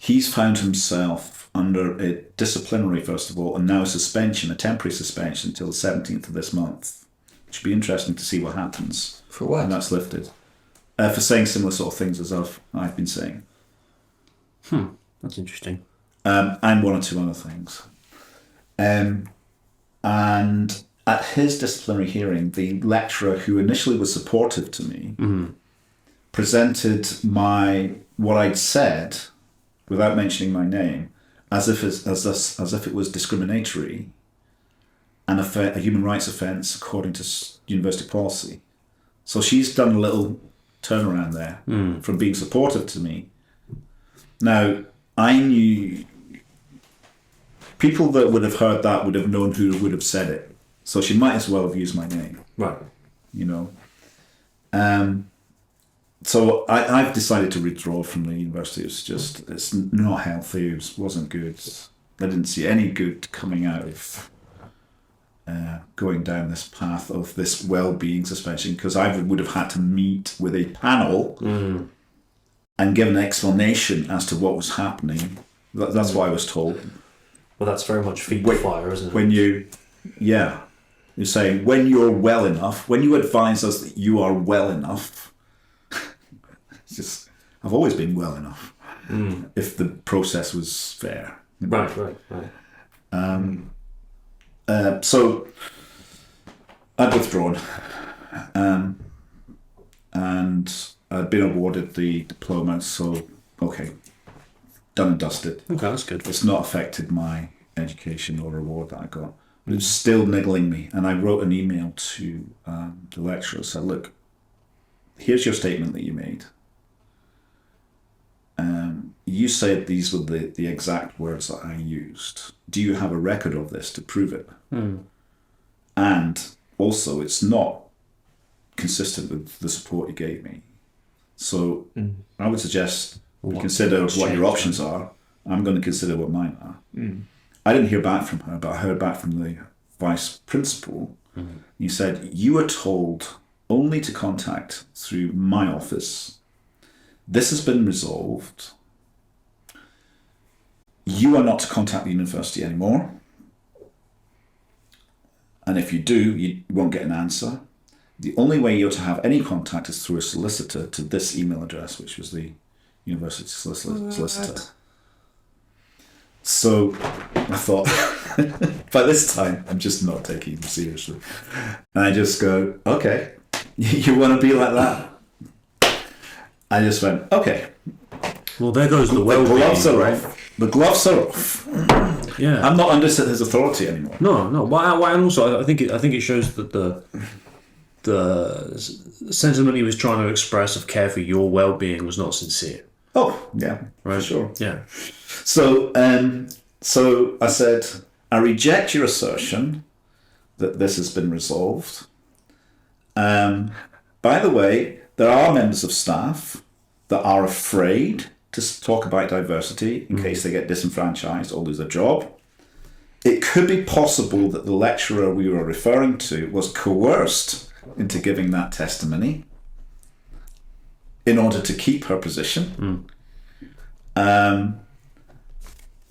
he's found himself under a disciplinary, first of all, and now a temporary suspension until the 17th of this month. It should be interesting to see what happens. For what? When that's lifted. For saying similar sort of things as I've been saying. That's interesting. And one or two other things. And at his disciplinary hearing, the lecturer who initially was supportive to me presented what I'd said, without mentioning my name, as if it was discriminatory and a human rights offence according to university policy. So she's done a little turnaround there from being supportive to me. Now, I knew people that would have heard that would have known who would have said it. So she might as well have used my name. Right. You know. So I've decided to withdraw from the university. It's not healthy. It wasn't good. I didn't see any good coming out of going down this path of this well-being suspension, because I would have had to meet with a panel and give an explanation as to what was happening. That's what I was told. Well, that's very much feed the fire, isn't it? You're saying when you're well enough, when you advise us that you are well enough, I've always been well enough. If the process was fair. Right. So I'd withdrawn, and I'd been awarded the diploma. So okay, done and dusted. Okay, that's good. It's not affected my education or reward that I got. But it's still niggling me. And I wrote an email to the lecturer, said, look, here's your statement that you made. You said these were the exact words that I used. Do you have a record of this to prove it? And also, it's not consistent with the support you gave me. So I would suggest we consider what your options are. I'm going to consider what mine are. I didn't hear back from her, but I heard back from the vice principal. He said, you were told only to contact through my office. This has been resolved. You are not to contact the university anymore. And if you do, you won't get an answer. The only way you're to have any contact is through a solicitor to this email address, which was the university solicitor. So I thought, by this time, I'm just not taking them seriously. And I just go, okay, you want to be like that? I just went, okay. Well, there goes the well-being. The gloves are off. The gloves are off. Yeah, I'm not under his authority anymore. No. Well, and also, I think it shows that the sentiment he was trying to express of care for your well-being was not sincere. Oh, yeah, right. For sure. Yeah. So I said, I reject your assertion that this has been resolved. By the way, there are members of staff that are afraid to talk about diversity in case they get disenfranchised or lose a job. It could be possible that the lecturer we were referring to was coerced into giving that testimony in order to keep her position. And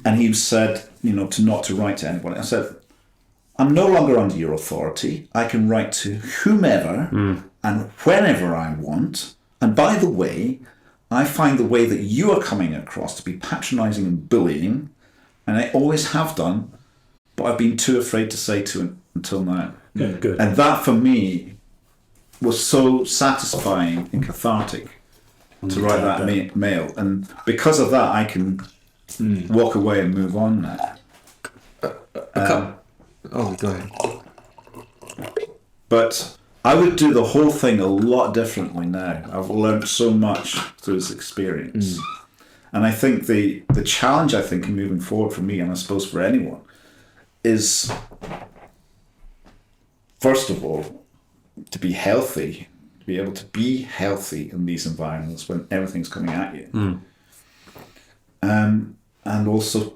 he said, to not to write to anybody. I said, I'm no longer under your authority. I can write to whomever and whenever I want. And by the way, I find the way that you are coming across to be patronising and bullying, and I always have done, but I've been too afraid to say to him until now. Good. And that for me was so satisfying and cathartic to write that mail. And because of that, I can walk away and move on now. Go ahead. But I would do the whole thing a lot differently now. I've learned so much through this experience. And I think the challenge, in moving forward for me, and I suppose for anyone, is, first of all, to be healthy, to be able to be healthy in these environments when everything's coming at you. And also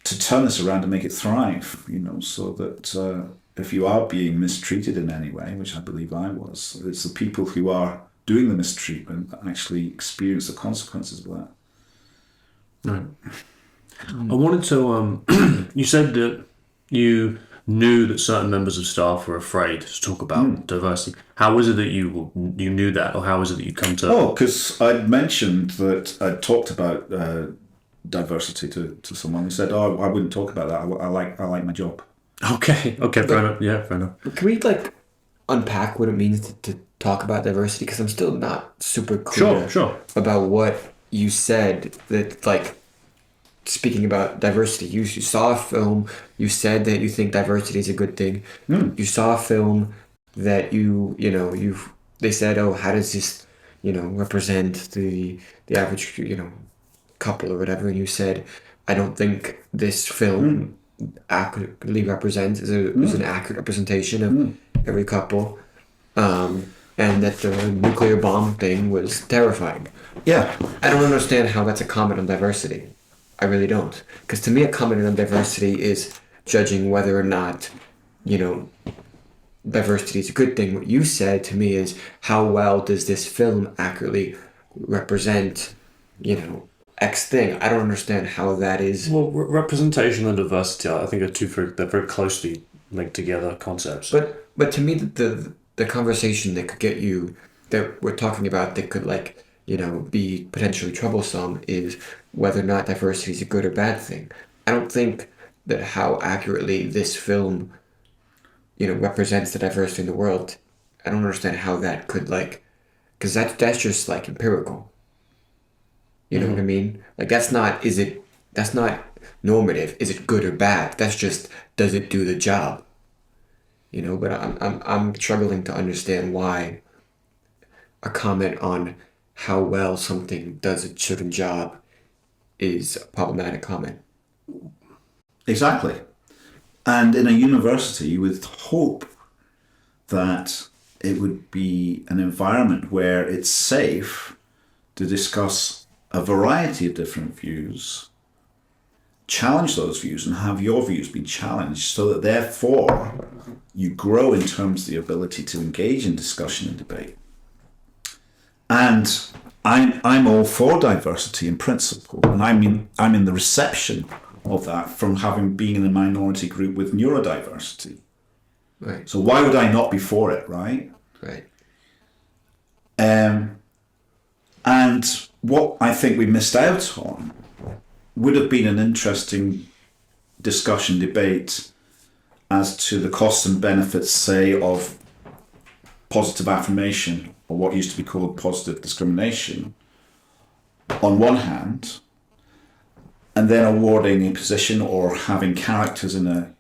to turn this around and make it thrive, so that if you are being mistreated in any way, which I believe I was, it's the people who are doing the mistreatment that actually experience the consequences of that. Right. I wanted to. You said that you knew that certain members of staff were afraid to talk about diversity. How was it that you knew that, or how was it that you come to? Oh, because I'd mentioned that I'd talked about diversity to someone who said, "Oh, I wouldn't talk about that. I like my job." Okay, fair enough. Yeah, fair enough. Can we unpack what it means to talk about diversity? Because I'm still not super clear Sure. about what you said. That speaking about diversity, you saw a film. You said that you think diversity is a good thing. You saw a film that they said, oh, how does this represent the average couple or whatever, and you said, I don't think this film accurately represents is an accurate representation of every couple, and that the nuclear bomb thing was terrifying. Yeah. I don't understand how that's a comment on diversity. I really don't, because to me, a comment on diversity is judging whether or not diversity is a good thing. What you said to me is, how well does this film accurately represent X thing? I don't understand how that is. Well, representation and diversity, I think, they're very closely linked together concepts. But to me, the conversation that could get you, that we're talking about, that could be potentially troublesome, is whether or not diversity is a good or bad thing. I don't think that how accurately this film represents the diversity in the world. I don't understand how that could because that's just empirical. You know what I mean? That's not normative. Is it good or bad? That's just, does it do the job? But I'm struggling to understand why a comment on how well something does a certain job is a problematic comment. Exactly. And in a university, you would hope that it would be an environment where it's safe to discuss a variety of different views, challenge those views, and have your views be challenged, so that therefore you grow in terms of the ability to engage in discussion and debate. And I'm all for diversity in principle, and I'm in the reception of that from having been in a minority group with neurodiversity. Right. So why would I not be for it, right? Right. And what I think we missed out on would have been an interesting discussion, debate as to the costs and benefits, say, of positive affirmation, or what used to be called positive discrimination, on one hand, and then awarding a position or having characters in a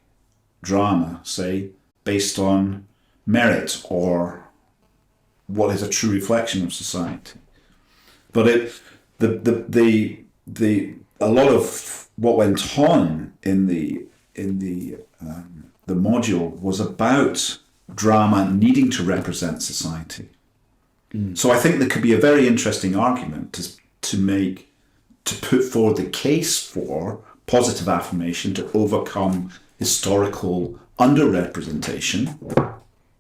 drama, say, based on merit or what is a true reflection of society. But a lot of what went on in the module was about drama needing to represent society. So I think there could be a very interesting argument to put forward the case for positive affirmation to overcome historical underrepresentation.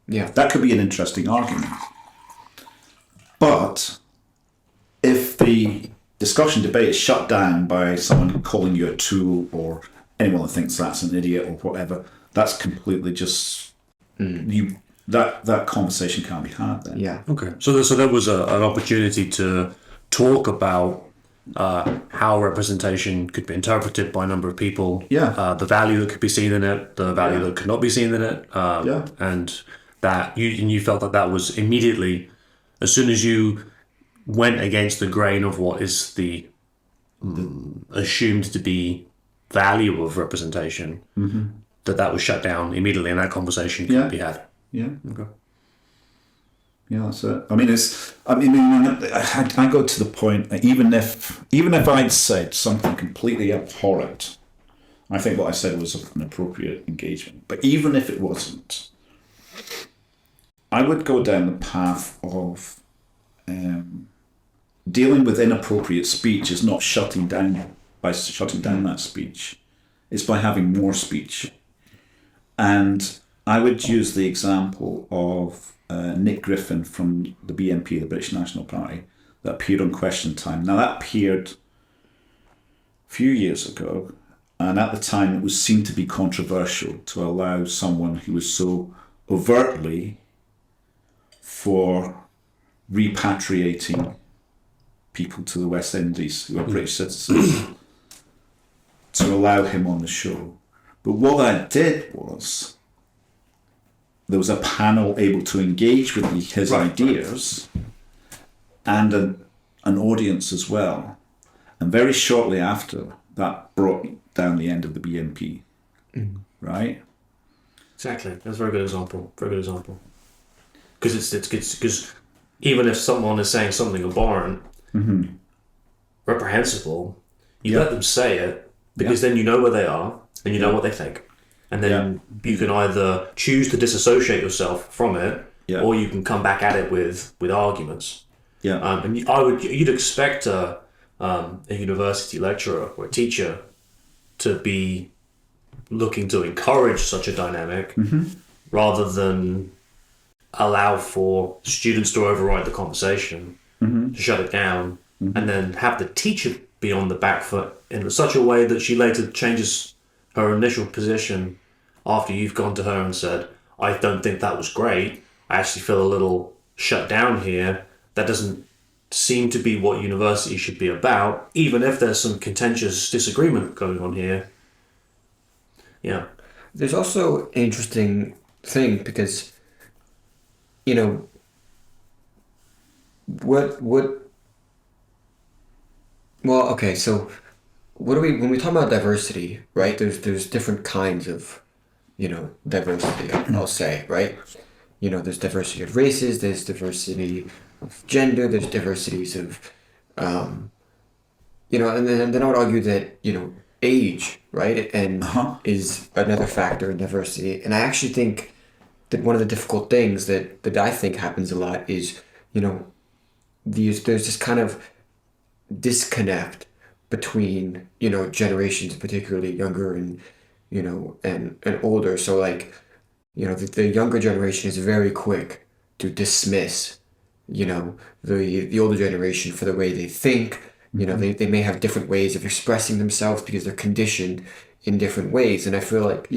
Yeah. That could be an interesting argument. But if the discussion debate is shut down by someone calling you a tool, or anyone that thinks that's an idiot or whatever, that's completely just that conversation can't be had then. Yeah. Okay. So there was an opportunity to talk about how representation could be interpreted by a number of people. Yeah. The value that could be seen in it, the value that could not be seen in it. And that you felt that was immediately, as soon as you went against the grain of what is the assumed to be value of representation, that was shut down immediately, and that conversation could be had. Yeah. Okay. Yeah, that's it. I go to the point that even if I'd said something completely abhorrent, I think what I said was an appropriate engagement. But even if it wasn't, I would go down the path of dealing with inappropriate speech is not shutting down that speech. It's by having more speech. And I would use the example of Nick Griffin from the BNP, the British National Party, that appeared on Question Time. Now that appeared few years ago, and at the time it was seen to be controversial to allow someone who was so overtly for repatriating people to the West Indies who are British citizens to allow him on the show. But what that did was there was a panel able to engage with his ideas and an audience as well. And very shortly after, that brought down the end of the BNP, right? Exactly. That's a very good example. Very good example. Because because even if someone is saying something abhorrent, reprehensible, you let them say it, because then you know where they are and you know what they think. And then you can either choose to disassociate yourself from it, or you can come back at it with arguments. Yeah. And you'd expect a university lecturer or a teacher to be looking to encourage such a dynamic rather than allow for students to override the conversation, to shut it down, and then have the teacher be on the back foot in such a way that she later changes her initial position after you've gone to her and said, I don't think that was great. I actually feel a little shut down here. That doesn't seem to be what university should be about, even if there's some contentious disagreement going on here. Yeah. There's also an interesting thing because, so when we talk about diversity, right, there's different kinds of, diversity, I'll say, right? There's diversity of races, there's diversity of gender, there's diversities of, and then I would argue that, age, right, and is another factor in diversity. And I actually think that one of the difficult things that I think happens a lot is, there's this kind of disconnect between, generations, particularly younger and, and older. So like, the younger generation is very quick to dismiss, the older generation for the way they think. They may have different ways of expressing themselves because they're conditioned in different ways. And I feel like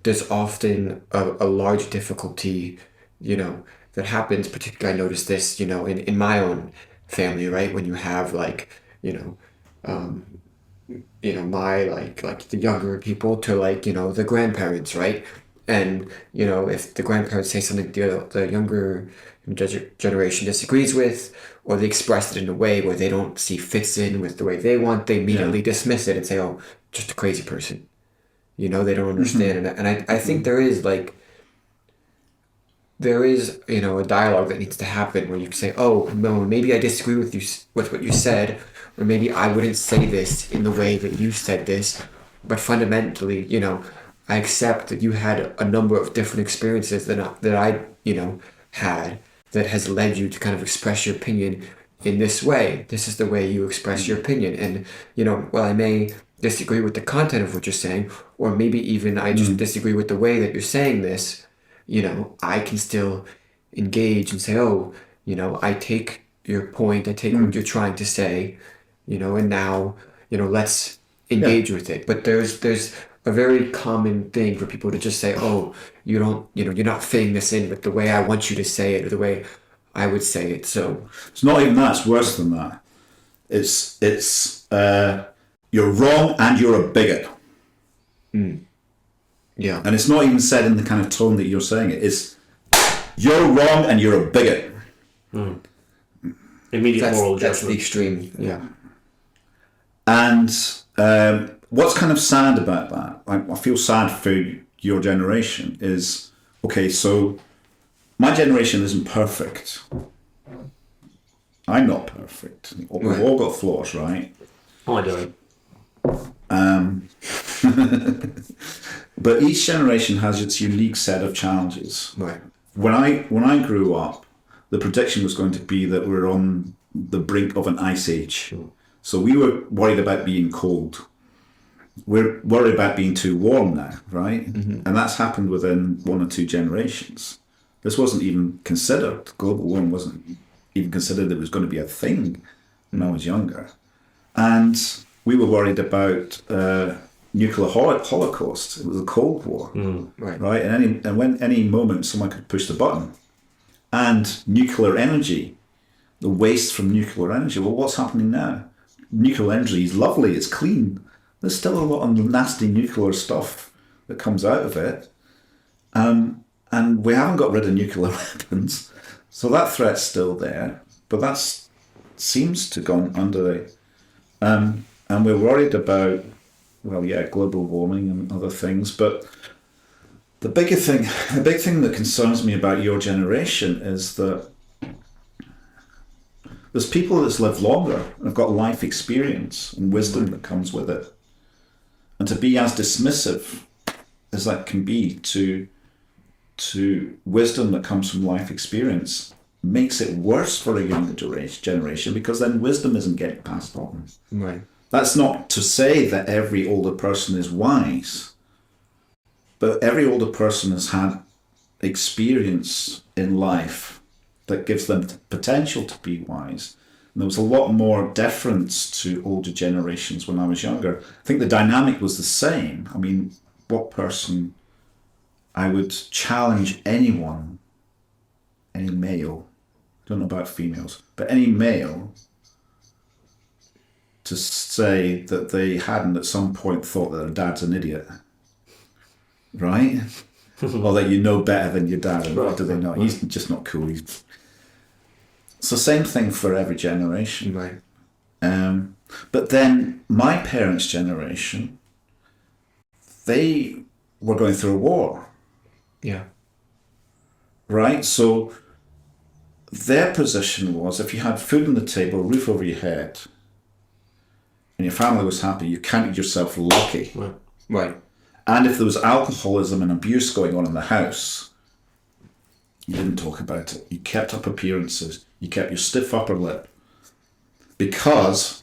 there's often a large difficulty, that happens. Particularly, I noticed this, in my own family, right? When you have like, my like the younger people to like, the grandparents, right? And, if the grandparents say something the younger generation disagrees with, or they express it in a way where they don't see fits in with the way they want, they immediately dismiss it and say, oh, just a crazy person. They don't understand. And I think there is a dialogue that needs to happen where you can say, oh, no, maybe I disagree with you, with what you said, or maybe I wouldn't say this in the way that you said this, but fundamentally, I accept that you had a number of different experiences that I had that has led you to kind of express your opinion in this way. This is the way you express your opinion. And, while I may disagree with the content of what you're saying, or maybe even I just disagree with the way that you're saying this, I can still engage and say, oh, I take your point, I take what you're trying to say, and now, let's engage with it. But there's a very common thing for people to just say, oh, you're not fitting this in with the way I want you to say it or the way I would say it. So it's not even that, it's worse than that. It's you're wrong and you're a bigot. Yeah. And it's not even said in the kind of tone that you're saying it. It's you're wrong and you're a bigot. Immediate moral judgment. That's the extreme. Yeah. And what's kind of sad about that, I feel sad for your generation, is, okay, so my generation isn't perfect. I'm not perfect. We've all got flaws, right? Oh, I don't. But each generation has its unique set of challenges. Right. When I grew up, the prediction was going to be that we're on the brink of an ice age. Sure. So we were worried about being cold. We're worried about being too warm now, right? And that's happened within 1 or 2 generations. This wasn't even considered. Global warming wasn't even considered. It was going to be a thing when I was younger. And we were worried about nuclear holocaust. It was a Cold War, right? And when any moment someone could push the button, and nuclear energy, the waste from nuclear energy. Well, what's happening now? Nuclear energy is lovely, it's clean. There's still a lot of nasty nuclear stuff that comes out of it. And we haven't got rid of nuclear weapons. So that threat's still there. But that seems to have gone under the... and we're worried about, global warming and other things. But the big thing that concerns me about your generation is that there's people that's lived longer and have got life experience and wisdom that comes with it. And to be as dismissive as that can be to wisdom that comes from life experience makes it worse for a younger generation, because then wisdom isn't getting passed on. Right. That's not to say that every older person is wise, but every older person has had experience in life that gives them the potential to be wise. And there was a lot more deference to older generations when I was younger. I think the dynamic was the same. I mean, what person... I would challenge anyone, any male, don't know about females, but any male, to say that they hadn't at some point thought that their dad's an idiot. Right? Or that you know better than your dad. And what do they know? He's just not cool. It's the same thing for every generation. Right. But then my parents' generation, they were going through a war. Yeah. Right? So their position was, if you had food on the table, roof over your head, and your family was happy, you counted yourself lucky. Right. And if there was alcoholism and abuse going on in the house, you didn't talk about it. You kept up appearances. You kept your stiff upper lip. Because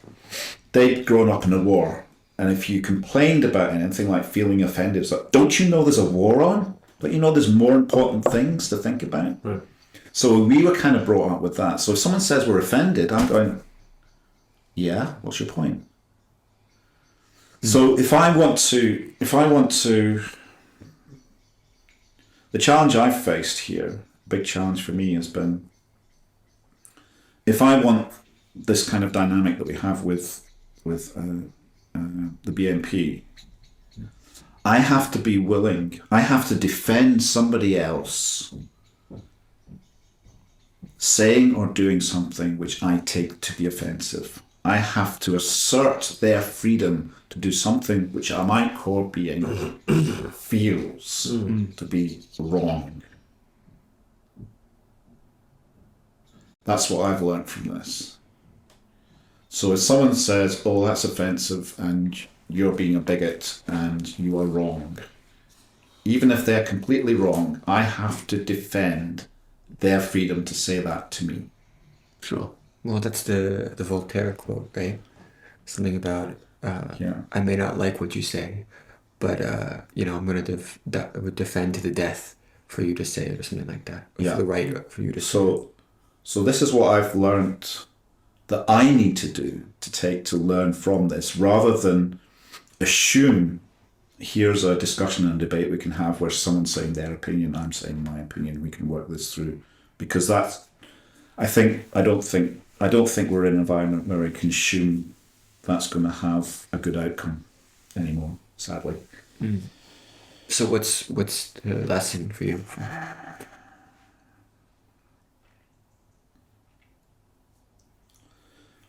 they'd grown up in a war. And if you complained about anything like feeling offended, it's like, don't you know there's a war on? Don't you know there's more important things to think about? Right. So we were kind of brought up with that. So if someone says we're offended, I'm going, yeah, what's your point? So if I want to, the challenge I've faced here, big challenge for me has been, if I want this kind of dynamic that we have with the BNP, I have to be willing, I have to defend somebody else saying or doing something which I take to be offensive. I have to assert their freedom to do something which my core being feels to be wrong. That's what I've learned from this. So if someone says, oh, that's offensive and you're being a bigot and you are wrong, even if they're completely wrong, I have to defend their freedom to say that to me. Sure. Well, that's the Voltaire quote, right? Something about, I may not like what you say, but, I'm going to defend to the death for you to say it, or something like that. Or for the right for you to say it. So this is what I've learned that I need to do to learn from this, rather than assume here's a discussion and debate we can have where someone's saying their opinion, I'm saying my opinion, we can work this through. Because I don't think we're in an environment where we can assume that's going to have a good outcome anymore, sadly. Mm. So what's the lesson for you?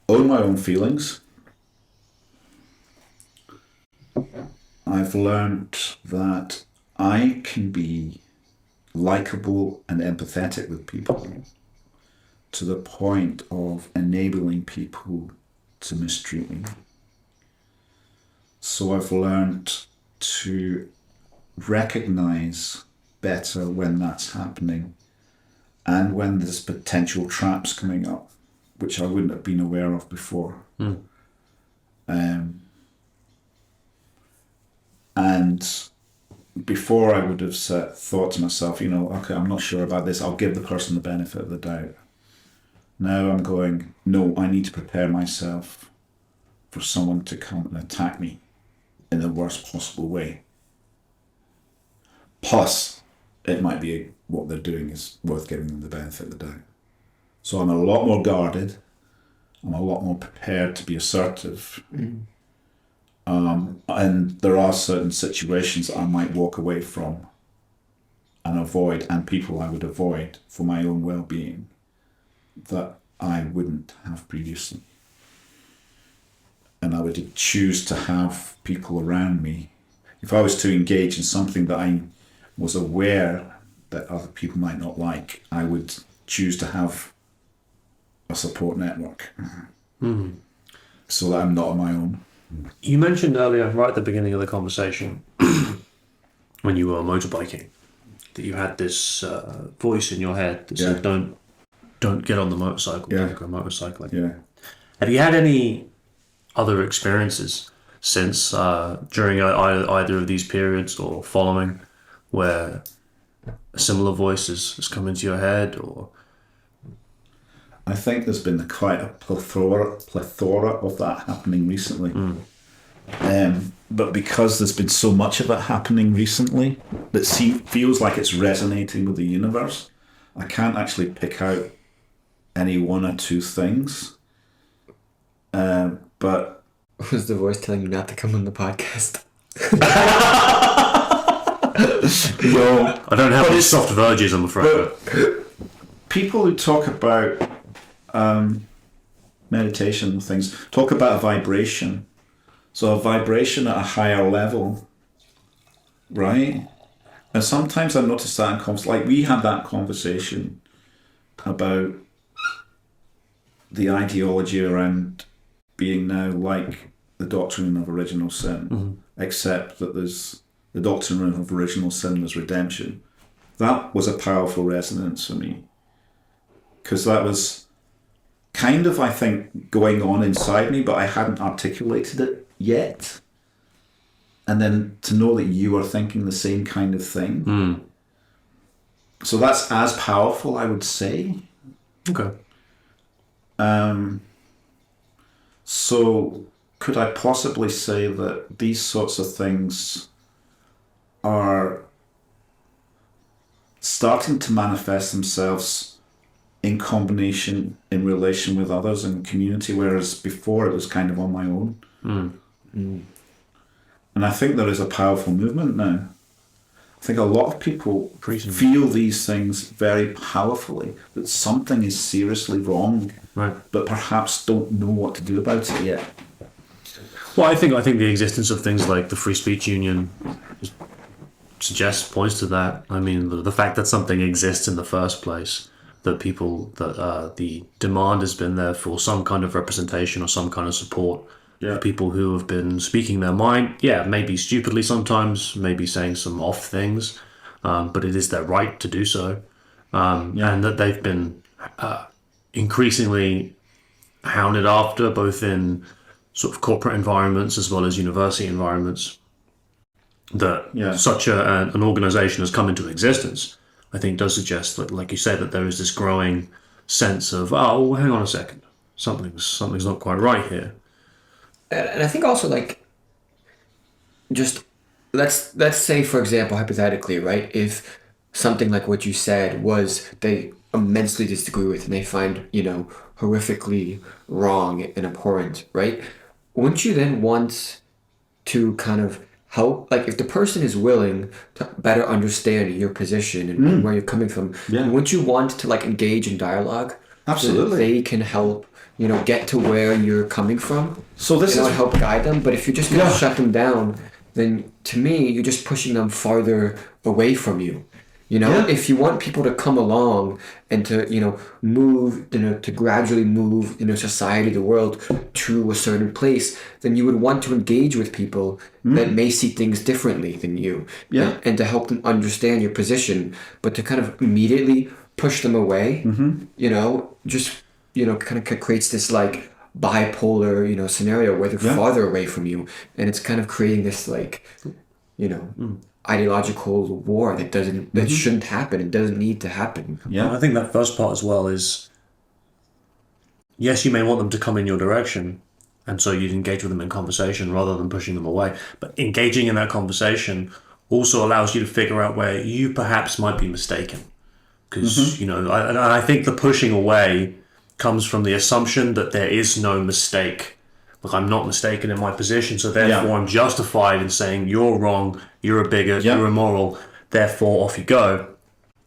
Own my own feelings. I've learned that I can be likable and empathetic with people to the point of enabling people to mistreat me. So I've learned to recognize better when that's happening and when there's potential traps coming up, which I wouldn't have been aware of before. And before I would have thought to myself, okay, I'm not sure about this, I'll give the person the benefit of the doubt. Now I'm going, no, I need to prepare myself for someone to come and attack me in the worst possible way. Plus, it might be what they're doing is worth giving them the benefit of the doubt. So I'm a lot more guarded. I'm a lot more prepared to be assertive. And there are certain situations that I might walk away from and avoid, and people I would avoid for my own well-being that I wouldn't have previously. And I would choose to have people around me. If I was to engage in something that I was aware that other people might not like, I would choose to have a support network so that I'm not on my own. You mentioned earlier, right at the beginning of the conversation, when you were motorbiking, that you had this voice in your head that said, "Don't get on the motorcycle. Don't go motorcycling." Yeah. Have you had any other experiences since during either of these periods or following, where a similar voice has come into your head? Or I think there's been quite a plethora of that happening recently. But because there's been so much of it happening recently, that feels like it's resonating with the universe, I can't actually pick out any one or two things. But was the voice telling you not to come on the podcast? no, I don't have any soft verges, I'm afraid. People who talk about meditation and things talk about a vibration. So a vibration at a higher level, right? And sometimes I notice that in conversations, like we had that conversation about the ideology around being now like the doctrine of original sin, except that there's the doctrine of original sin was redemption. That was a powerful resonance for me, because that was kind of, I think, going on inside me, but I hadn't articulated it yet. And then to know that you are thinking the same kind of thing. So that's as powerful, I would say. Okay. So could I possibly say that these sorts of things are starting to manifest themselves in combination, in relation with others in community, whereas before it was kind of on my own? And I think there is a powerful movement now. I think a lot of people feel these things very powerfully, that something is seriously wrong, but perhaps don't know what to do about it yet. Well, I think the existence of things like the Free Speech Union points to that. I mean, the fact that something exists in the first place, that people, that the demand has been there for some kind of representation or some kind of support. For people who have been speaking their mind, maybe stupidly sometimes, maybe saying some off things, but it is their right to do so. And that they've been increasingly hounded after, both in sort of corporate environments as well as university environments, that such an organization has come into existence, I think does suggest that, like you said, that there is this growing sense of, oh, hang on a second, something's not quite right here. And I think also, like, just let's say, for example, hypothetically, right, if something like what you said was they immensely disagree with and they find, horrifically wrong and abhorrent, right? Wouldn't you then want to kind of help, like, if the person is willing to better understand your position and where you're coming from, wouldn't you want to, like, engage in dialogue? Absolutely. So that they can help, get to where you're coming from. So this is help guide them. But if you're just going to shut them down, then to me, you're just pushing them farther away from you. If you want people to come along and to, move, to gradually move, society, the world to a certain place, then you would want to engage with people that may see things differently than you. And to help them understand your position, but to kind of immediately push them away, just, kind of creates this like bipolar, scenario where they're farther away from you. And it's kind of creating this like, ideological war that shouldn't happen. It doesn't need to happen. Yeah, I think that first part as well is, yes, you may want them to come in your direction, And so you'd engage with them in conversation rather than pushing them away. But engaging in that conversation also allows you to figure out where you perhaps might be mistaken. Because, I think the pushing away comes from the assumption that there is no mistake. Like, I'm not mistaken in my position, so therefore I'm justified in saying you're wrong, you're a bigot, you're immoral, therefore off you go.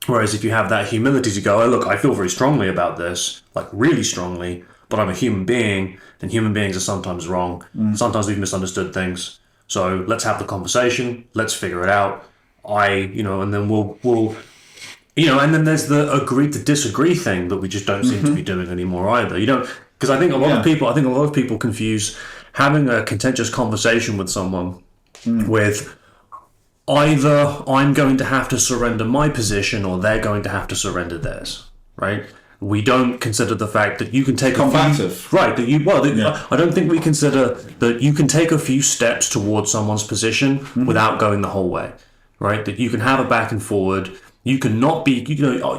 Whereas if you have that humility to go, oh, look, I feel very strongly about this, like really strongly, but I'm a human being, and human beings are sometimes wrong. Sometimes we've misunderstood things. So let's have the conversation. Let's figure it out. And then we'll and then there's the agree to disagree thing that we just don't seem to be doing anymore either. Because I think a lot of people confuse having a contentious conversation with someone with either I'm going to have to surrender my position or they're going to have to surrender theirs, right? We don't consider the fact that you can take combative, I don't think we consider that you can take a few steps towards someone's position without going the whole way, right? That you can have a back and forward. You can not be,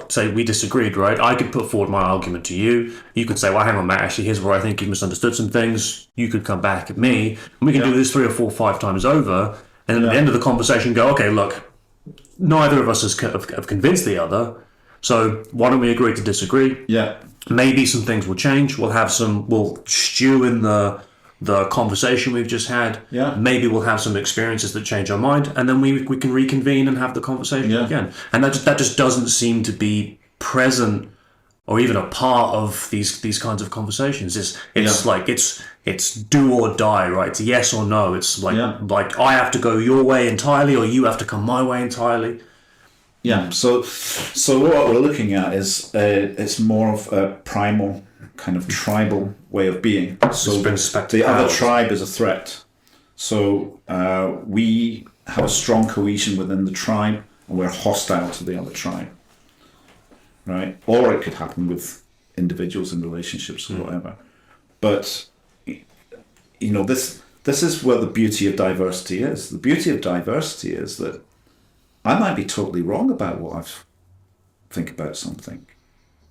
say we disagreed, right? I could put forward my argument to you. You could say, well, hang on, Matt, actually, here's where I think you misunderstood some things. You could come back at me, and we can do this 3 or 4 or 5 times over. And then at the end of the conversation, go, okay, look, neither of us have convinced the other. So why don't we agree to disagree? Yeah. Maybe some things will change. We'll stew in the conversation we've just had. Yeah. Maybe we'll have some experiences that change our mind, and then we can reconvene and have the conversation again. And that just doesn't seem to be present or even a part of these kinds of conversations. It's like it's do or die, right? It's yes or no. It's like I have to go your way entirely, or you have to come my way entirely. Yeah. So what we're looking at is it's more of a primal kind of tribal way of being. So the other tribe is a threat. So we have a strong cohesion within the tribe, and we're hostile to the other tribe. Right? Or it could happen with individuals in relationships or whatever. But this is where the beauty of diversity is. The beauty of diversity is that I might be totally wrong about what I think about something.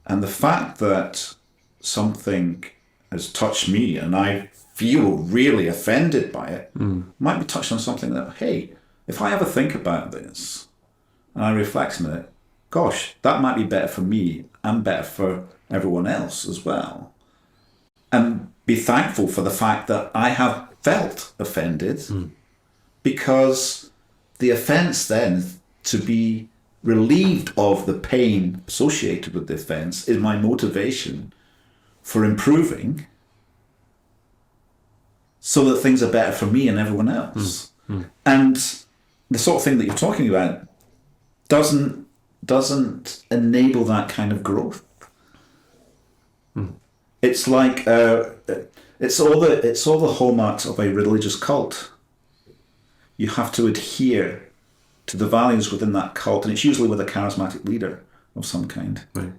And the fact that something has touched me and I feel really offended by it might be touched on something that, hey, if I ever think about this and I reflect on it, gosh, that might be better for me and better for everyone else as well. And be thankful for the fact that I have felt offended because the offence then to be relieved of the pain associated with the offence is my motivation for improving so that things are better for me and everyone else. And the sort of thing that you're talking about doesn't enable that kind of growth. It's like it's all the hallmarks of a religious cult. You have to adhere to the values within that cult, and it's usually with a charismatic leader of some kind. Right.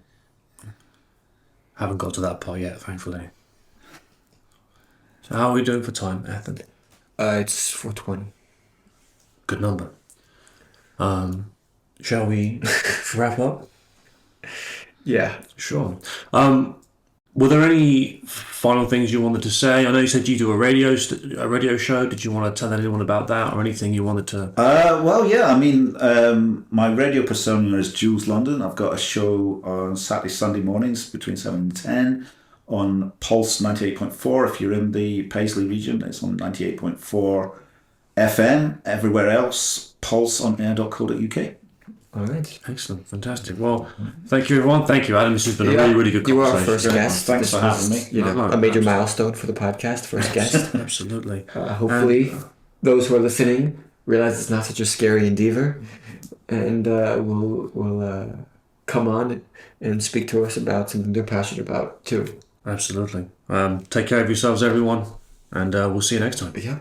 Haven't got to that part yet, thankfully. So how are we doing for time, Ethan? It's 4:20. Good number. Shall we wrap up? Yeah. Sure. Were there any final things you wanted to say? I know you said you do a radio show. Did you want to tell anyone about that or anything you wanted to? Well, yeah. I mean, my radio persona is Jules London. I've got a show on Saturday, Sunday mornings between 7 and 10 on Pulse 98.4. If you're in the Paisley region, it's on 98.4 FM. Everywhere else, pulseonair.co.uk. All right. Excellent. Fantastic. Well, thank you, everyone. Thank you, Adam. This has been a really, really good conversation. You are our first guest. Thanks for having me. A major milestone for the podcast, first guest. Absolutely. Hopefully, those who are listening realize it's not such a scary endeavor, and will come on and speak to us about something they're passionate about, too. Absolutely. Take care of yourselves, everyone, and we'll see you next time. Yeah.